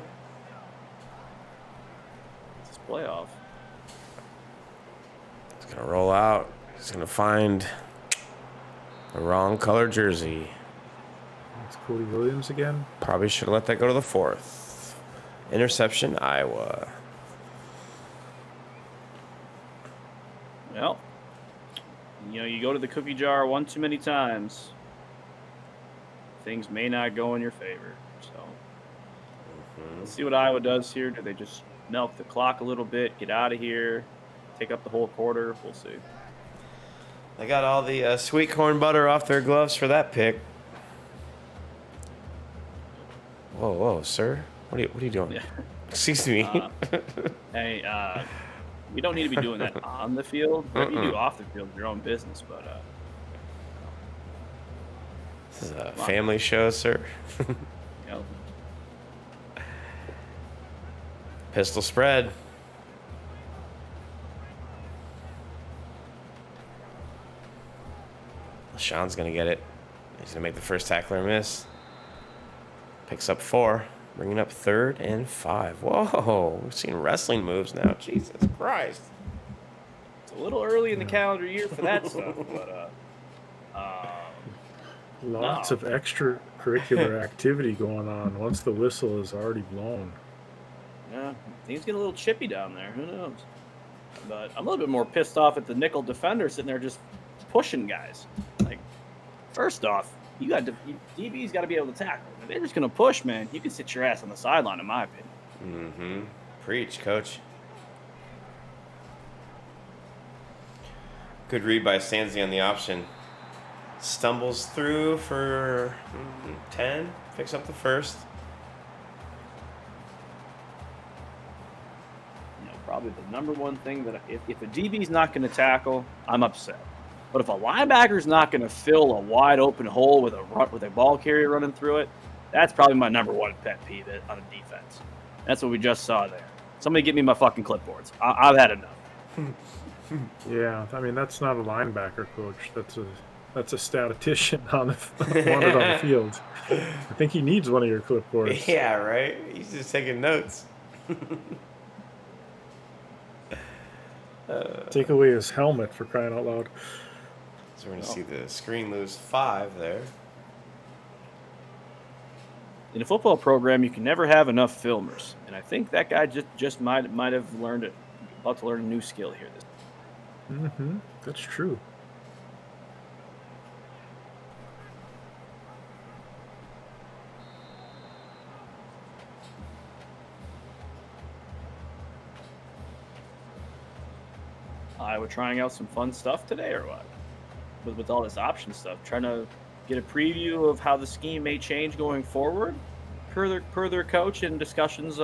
It's playoff. He's going to roll out. He's going to find the wrong color jersey. It's Cody Williams again. Probably should have let that go to the 4th. Interception, Iowa. Well, you go to the cookie jar one too many times. things may not go in your favor. So let's see what Iowa does here. Do they just milk the clock a little bit, get out of here, take up the whole quarter? We'll see. They got all the sweet corn butter off their gloves for that pick. Whoa, sir. What are you doing? Yeah. Excuse me. Hey, we don't need to be doing that on the field. Whatever you do off the field is your own business. But this is a family show, sir. you know, Pistol spread. LaShawn's going to get it. He's going to make the first tackler miss. Picks up 4, bringing up 3rd and 5. Whoa, we've seen wrestling moves now. Jesus Christ. it's a little early in the calendar year for that stuff. But Lots of extracurricular activity going on once the whistle is already blown. yeah, things get a little chippy down there. Who knows? But I'm a little bit more pissed off at the nickel defender sitting there just pushing guys. Like, first off, DB's got to be able to tackle. If they're just going to push, man, you can sit your ass on the sideline, in my opinion. Mm-hmm. Preach, coach. Good read by Stanzi on the option. Stumbles through for 10. Picks up the first. Probably the number one thing that if a DB's not going to tackle, I'm upset. But if a linebacker's not going to fill a wide open hole with a ball carrier running through it, that's probably my number one pet peeve on a defense. That's what we just saw there. Somebody get me my fucking clipboards. I've had enough. Yeah, I mean that's not a linebacker coach. That's a statistician wanted on the field. I think he needs one of your clipboards. Yeah, right. He's just taking notes. Take away his helmet, for crying out loud. So we're going to see the screen lose 5 there. In a football program, you can never have enough filmers, and I think that guy just might have learned it. About to learn a new skill here. Mm-hmm. That's true. Iowa trying out some fun stuff today, or what? With all this option stuff, trying to get a preview of how the scheme may change going forward, per their coach in discussions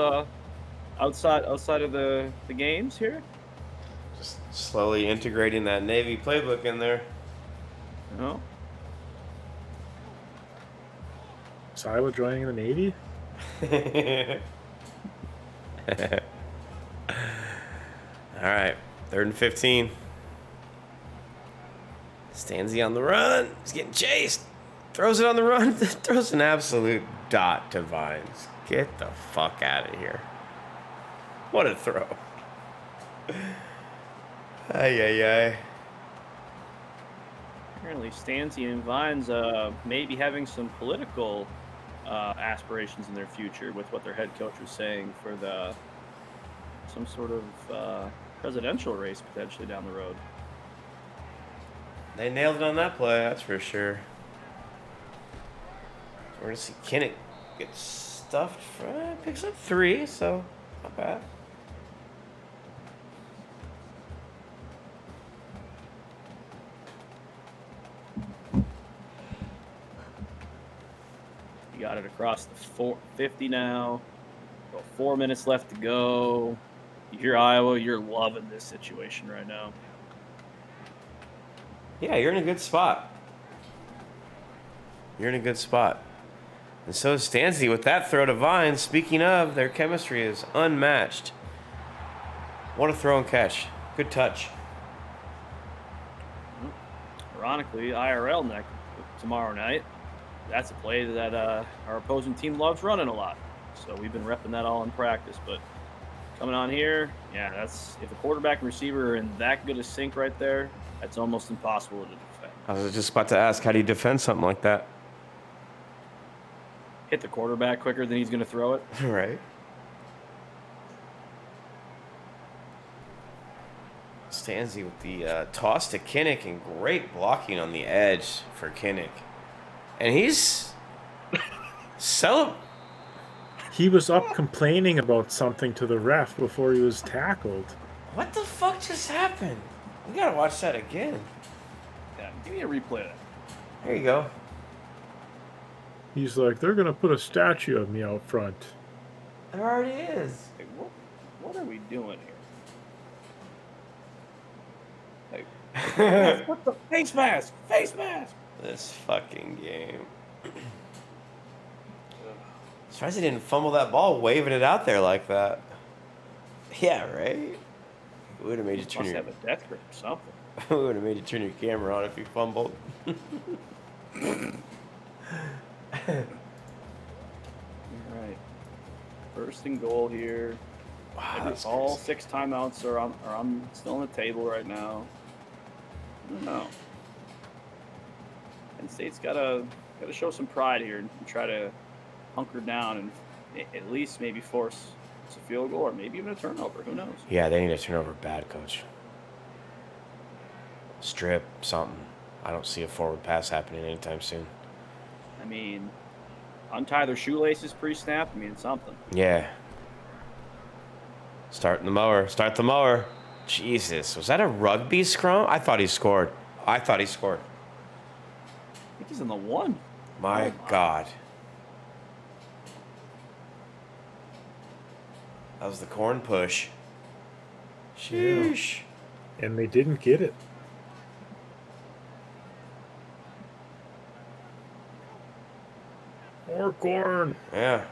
outside of the games here. Just slowly integrating that Navy playbook in there. No. Is Iowa joining the Navy? All right, 3rd and 15. Stanzi on the run. He's getting chased. Throws it on the run. Throws an absolute dot to Vines. Get the fuck out of here. What a throw. Ay. Apparently, Stanzi and Vines may be having some political aspirations in their future with what their head coach was saying for some sort of presidential race potentially down the road. They nailed it on that play, that's for sure. We're going to see Kinnick get stuffed. Picks up 3, so not bad. You got it across the 50 now. About 4 minutes left to go. You're Iowa. You're loving this situation right now. Yeah, you're in a good spot. You're in a good spot. And so is Stanzi with that throw to Vines. Speaking of, their chemistry is unmatched. What a throw and catch. Good touch. Ironically, IRL tomorrow night. That's a play that our opposing team loves running a lot. So we've been repping that all in practice. But coming on here, yeah, that's if a quarterback and receiver are in that good a sync right there, that's almost impossible to defend. I was just about to ask, how do you defend something like that? Hit the quarterback quicker than he's going to throw it. Right. Stanzi with the toss to Kinnick and great blocking on the edge for Kinnick. And he's He was up complaining about something to the ref before he was tackled. What the fuck just happened? We gotta watch that again. Yeah, give me a replay of that. There you go. He's like, they're going to put a statue of me out front. There already is. Hey, what are we doing here? Hey, what the face mask? Face mask. This fucking game. Surprised he didn't fumble that ball waving it out there like that. Yeah, right? It would have made you turn Must your... have a death grip or something. It would have made you turn your camera on if you fumbled. All right. First and goal here. Wow, All 6 timeouts are still on the table right now. I don't know. Penn State's gotta show some pride here and try to hunker down and at least maybe force a field goal or maybe even a turnover. Who knows? Yeah, they need a turnover bad, coach. Strip, something. I don't see a forward pass happening anytime soon. I mean, untie their shoelaces pre-snap. I mean, it's something. Yeah. Start the mower. Start the mower. Jesus. Was that a rugby scrum? I thought he scored. I think he's in the 1. My God. That was the corn push. Sheesh. Yeah. And they didn't get it. More corn. Yeah.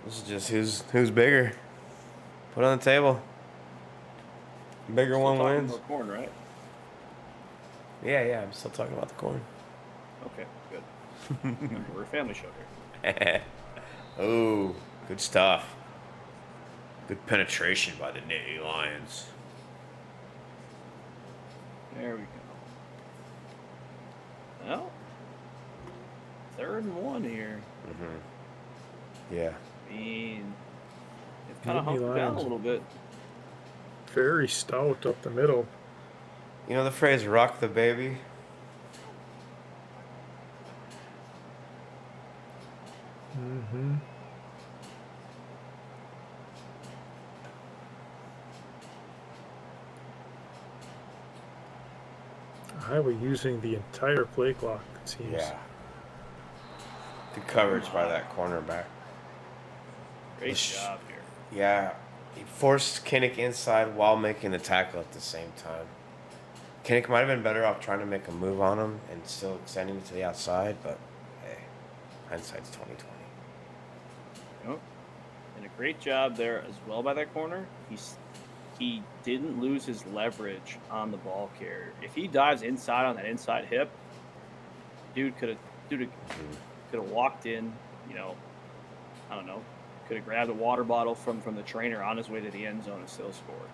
This is just who's bigger. Put it on the table. Bigger one wins. About corn, right? Yeah, I'm still talking about the corn. Okay, good. Remember, we're a family show here. Oh, good stuff. Good penetration by the Nittany Lions. There we go. Well, 3rd and 1 here. Mm-hmm. Yeah. I mean, it's kind of Nittany hunkered down a Lions. little bit. Very stout up the middle. You know the phrase "rock the baby"? Mm-hmm. Iowa using the entire play clock, it seems. Yeah. Good coverage by that cornerback. Great job here. Yeah. He forced Kinnick inside while making the tackle at the same time. Kinnick might have been better off trying to make a move on him and still extending it to the outside, but hey, hindsight's 20/20. Yep. And a great job there as well by that corner. He didn't lose his leverage on the ball carrier. If he dives inside on that inside hip, dude could have walked in, I don't know, could have grabbed a water bottle from the trainer on his way to the end zone and still scored.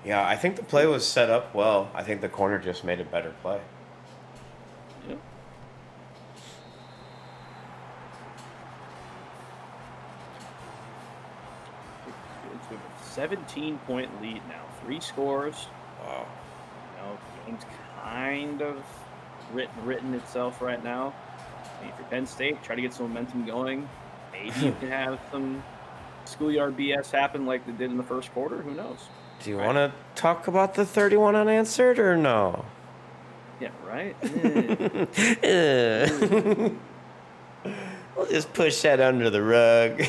Yeah, I think the play was set up well. I think the corner just made a better play. Yep. 17-point lead now. 3 scores. Wow. Game's kind of written itself right now. I mean, for Penn State, try to get some momentum going. Maybe you can have some schoolyard BS happen like they did in the first quarter. Who knows? Do you want to talk about the 31 unanswered or no? Yeah, right? We'll just push that under the rug.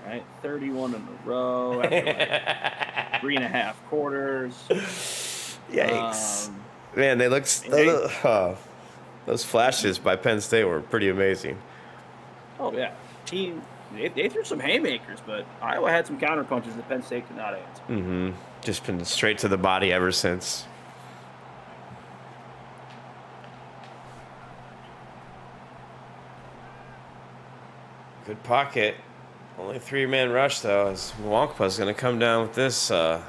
Right? 31 in a row after like 3.5 quarters. Yikes. Man, they look... those flashes by Penn State were pretty amazing. Oh, yeah. Team, they threw some haymakers, but Iowa had some counter punches that Penn State could not answer. Mm-hmm. Just been straight to the body ever since. Good pocket. Only 3-man rush, though, as Mwankpa's going to come down with this, I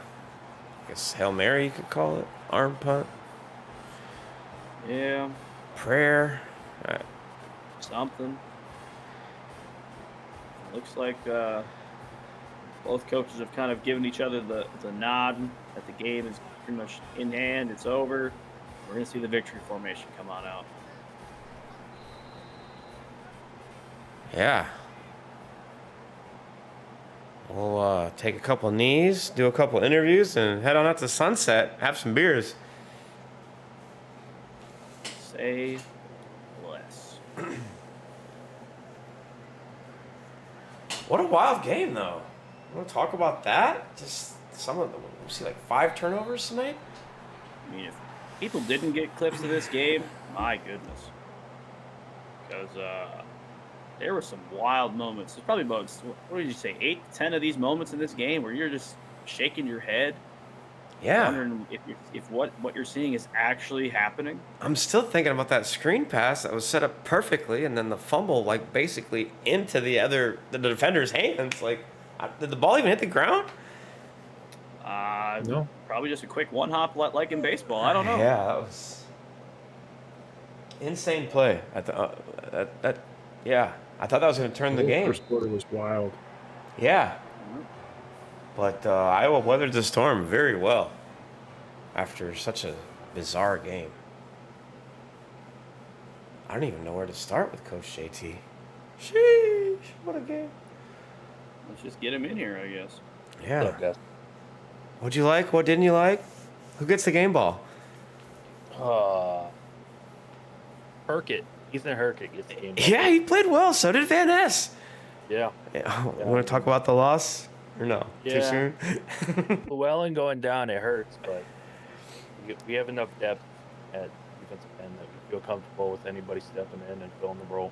guess, Hail Mary, you could call it. Arm punt. Yeah. Prayer. All right. Something. Looks like both coaches have kind of given each other the nod that the game is pretty much in hand. It's over. We're going to see the victory formation come on out. Yeah. We'll take a couple knees, do a couple interviews, and head on out to Sunset, have some beers. Say less. What a wild game, though. Want to talk about that? Just some of them. We see like 5 turnovers tonight. I mean, if people didn't get clips of this game, my goodness. Because there were some wild moments. There's probably about, what did you say, 8 to 10 of these moments in this game where you're just shaking your head, wondering if what you're seeing is actually happening. I'm still thinking about that screen pass that was set up perfectly, and then the fumble, like, basically into the defender's hands. Like, did the ball even hit the ground? No. Probably just a quick one hop like in baseball. I don't know. Yeah, that was insane play. Yeah, I thought that was going to turn the game. First quarter was wild. Yeah. But Iowa weathered the storm very well after such a bizarre game. I don't even know where to start with Coach JT. Sheesh, what a game. Let's just get him in here, I guess. Yeah. What'd you like? What didn't you like? Who gets the game ball? Herkett. Ethan Herkett gets the game ball. Yeah, he played well. So did Van Ness. Yeah. Want to talk about the loss? Or no? Yeah. Too soon? Llewellyn going down, it hurts, but we have enough depth at defensive end that we feel comfortable with anybody stepping in and filling the role.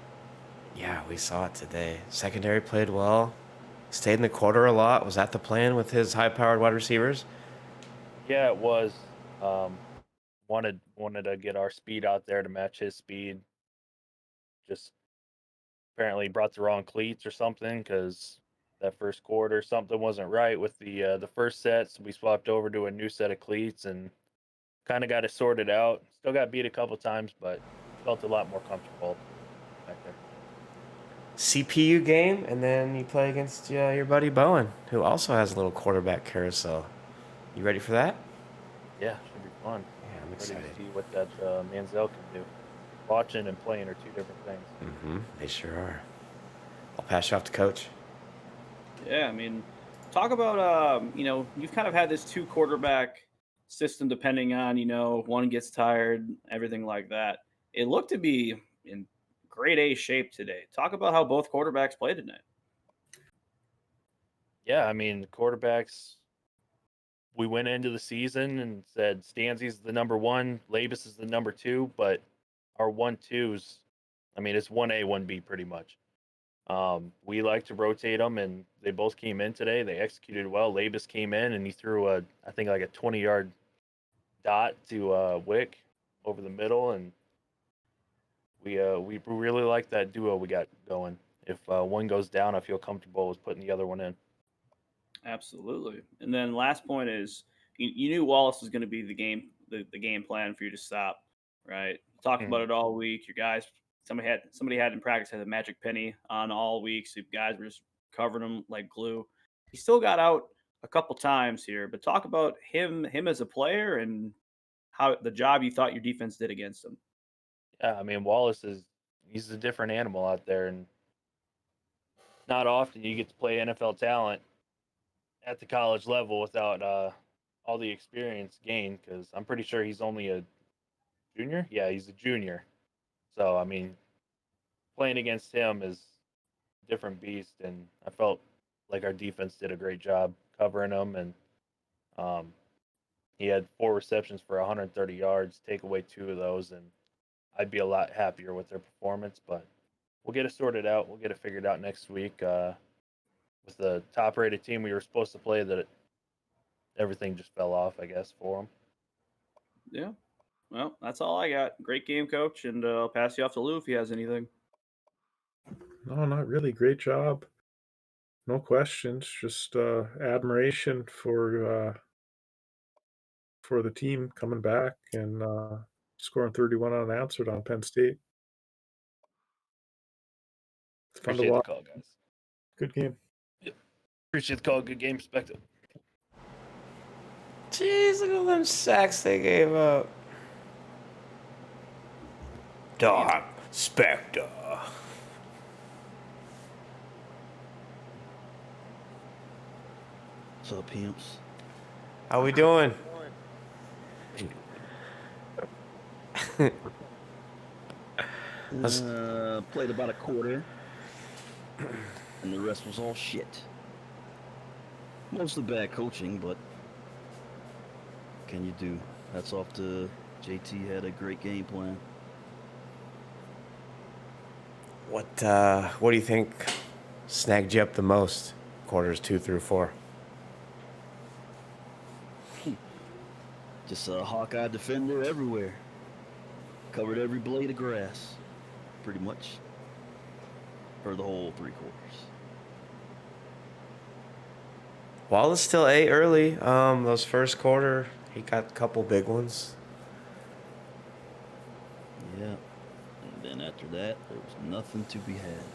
Yeah, we saw it today. Secondary played well. Stayed in the quarter a lot. Was that the plan with his high-powered wide receivers? Yeah, it was. Wanted to get our speed out there to match his speed. Just apparently brought the wrong cleats or something, because that first quarter something wasn't right with the first set. So we swapped over to a new set of cleats and kind of got it sorted out. Still got beat a couple times, but felt a lot more comfortable back there. CPU game, and then you play against your buddy Bowen, who also has a little quarterback carousel. You ready for that? Yeah, should be fun. Yeah, I'm Ready excited. to see what that Manziel can do. Watching and playing are two different things. Mm-hmm. They sure are. I'll pass you off to Coach. Yeah, I mean, talk about, you've kind of had this 2 quarterback system depending on, one gets tired, everything like that. It looked to be in grade A shape today. Talk about how both quarterbacks played tonight. Yeah, I mean, quarterbacks, we went into the season and said Stanzi's the number 1, Labus is the number 2, but our 1-2s, I mean, it's 1A, 1B pretty much. We like to rotate them, and they both came in today. They executed well. Labus came in, and he threw I think like a 20-yard dot to Wick over the middle, and we really like that duo we got going. If one goes down, I feel comfortable with putting the other one in. Absolutely. And then last point is you knew Wallace was going to be the game plan for you to stop, right? Talked about it all week. Your guys, somebody had in practice had a magic penny on all week, so you guys were just covering him like glue. He still got out a couple times here, but talk about him as a player and how the job you thought your defense did against him. Yeah, I mean, Wallace he's a different animal out there, and not often you get to play NFL talent at the college level without all the experience gained, because I'm pretty sure he's only a junior. Yeah, he's a junior. So, I mean, playing against him is a different beast, and I felt like our defense did a great job covering him, and he had 4 receptions for 130 yards, take away 2 of those, and I'd be a lot happier with their performance, but we'll get it sorted out. We'll get it figured out next week. With the top-rated team we were supposed to play, everything just fell off, I guess, for them. Yeah. Well, that's all I got. Great game, Coach, and I'll pass you off to Lou if he has anything. No, not really. Great job. No questions. Just admiration for the team coming back and scoring 31 unanswered on Penn State. It's fun to Appreciate watch. the call, guys. Good game. Yep. Appreciate the call. Good game, Specta. Jeez, look at all them sacks they gave up. DarkSpecta. What's up, pimps? How we doing? Played about a quarter, and the rest was all shit. Mostly bad coaching, but what can you do? That's off to JT. Had a great game plan. What do you think snagged you up the most? Quarters 2 through 4. Just a Hawkeye defender everywhere. Covered every blade of grass, pretty much, for the whole 3 quarters. Wallace still ate early. Those first quarter, he got a couple big ones. Yeah. And then after that, there was nothing to be had.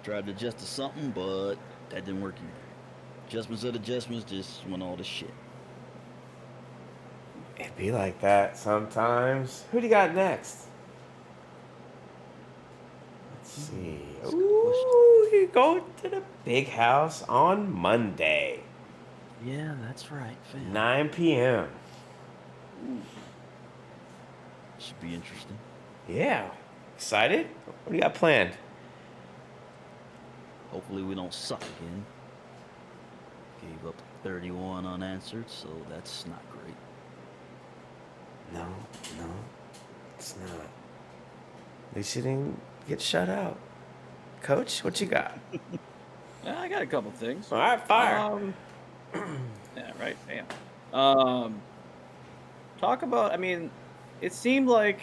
Tried to adjust to something, but that didn't work either. Adjustments of adjustments just went all to shit. It be like that sometimes. Who do you got next? Let's see. That's a good question. Ooh, you go to the big house on Monday, Yeah, that's right, fam. 9 p.m. Should be interesting. Yeah. Excited? What do you got planned? Hopefully we don't suck again. Gave up 31 unanswered, so that's not great. No, it's not. At least you didn't get shut out. Coach, what you got? Yeah, I got a couple things. All right, fire. Yeah, right. Damn. Talk about. I mean, it seemed like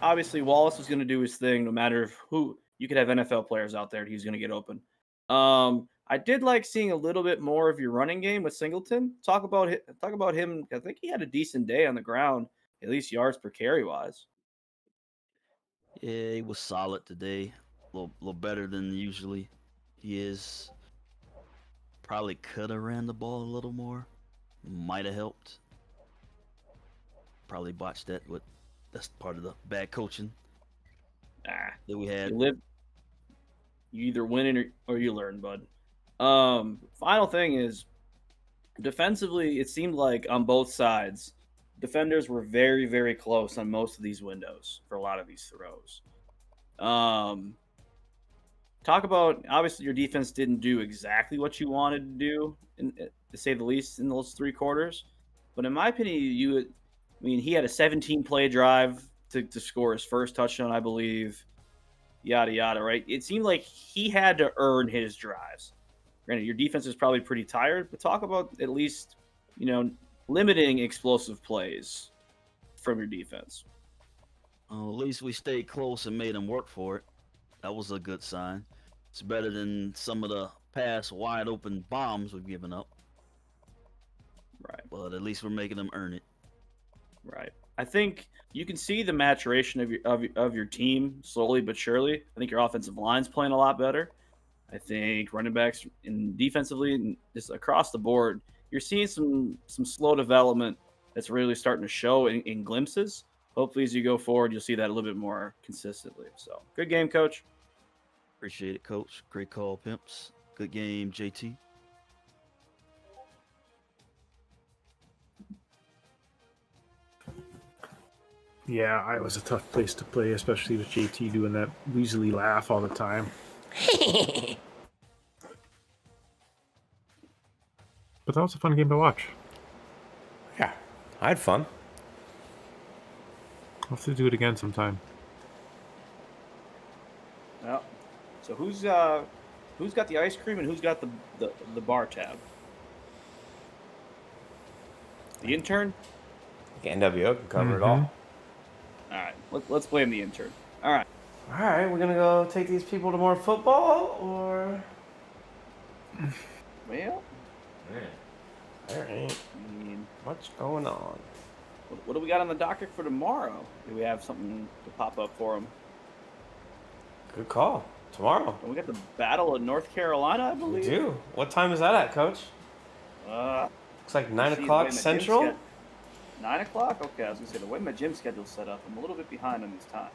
obviously Wallace was going to do his thing, no matter who. You could have NFL players out there; he's going to get open. I did like seeing a little bit more of your running game with Singleton. Talk about him. I think he had a decent day on the ground, at least yards per carry wise. Yeah, he was solid today. A little better than usually he is. Probably could have ran the ball a little more. Might have helped. Probably botched that. That's part of the bad coaching Ah, that we had. you either win or you learn, bud. Final thing is, defensively, it seemed like on both sides, defenders were very, very close on most of these windows for a lot of these throws. Talk about, obviously your defense didn't do exactly what you wanted to do, to say the least, in those 3 quarters. But in my opinion, he had a 17-play drive to score his first touchdown, I believe. Yada yada, right? It seemed like he had to earn his drives. Granted, your defense is probably pretty tired, but talk about at least, limiting explosive plays from your defense. At least we stayed close and made him work for it. That was a good sign. It's better than some of the past wide open bombs we've given up. Right. But at least we're making them earn it. Right. I think you can see the maturation of your team slowly but surely. I think your offensive line's playing a lot better. I think running backs and defensively and just across the board, you're seeing some slow development that's really starting to show in glimpses. Hopefully, as you go forward, you'll see that a little bit more consistently. So, good game, Coach. Appreciate it, Coach. Great call, pimps. Good game, JT. Yeah, I was a tough place to play, especially with JT doing that weaselly laugh all the time. But that was a fun game to watch. Yeah, I had fun. I'll have to do it again sometime. Yeah. So who's got the ice cream and who's got the bar tab? The intern? NWO can cover it all. All right. Let's blame the intern. All right. All right, we're going to go take these people to more football, or... Well, There ain't I mean, much going on. what do we got on the docket for tomorrow? Do we have something to pop up for them? Good call. Tomorrow. We got the Battle of North Carolina, I We believe. do. What time is that at, Coach? Looks like 9 o'clock Central. 9 o'clock? Okay, I was going to say, the way my gym schedule's set up, I'm a little bit behind on these times.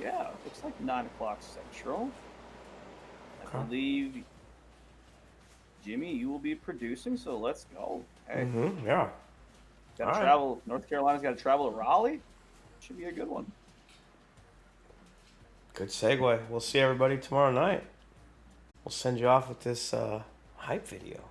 Yeah, looks like 9 o'clock Central. I Okay. believe Jimmy, you will be producing, so let's go. Hey, Yeah. got All to right. travel. North Carolina's got to travel to Raleigh. Should be a good one. Good segue. We'll see everybody tomorrow night. We'll send you off with this hype video.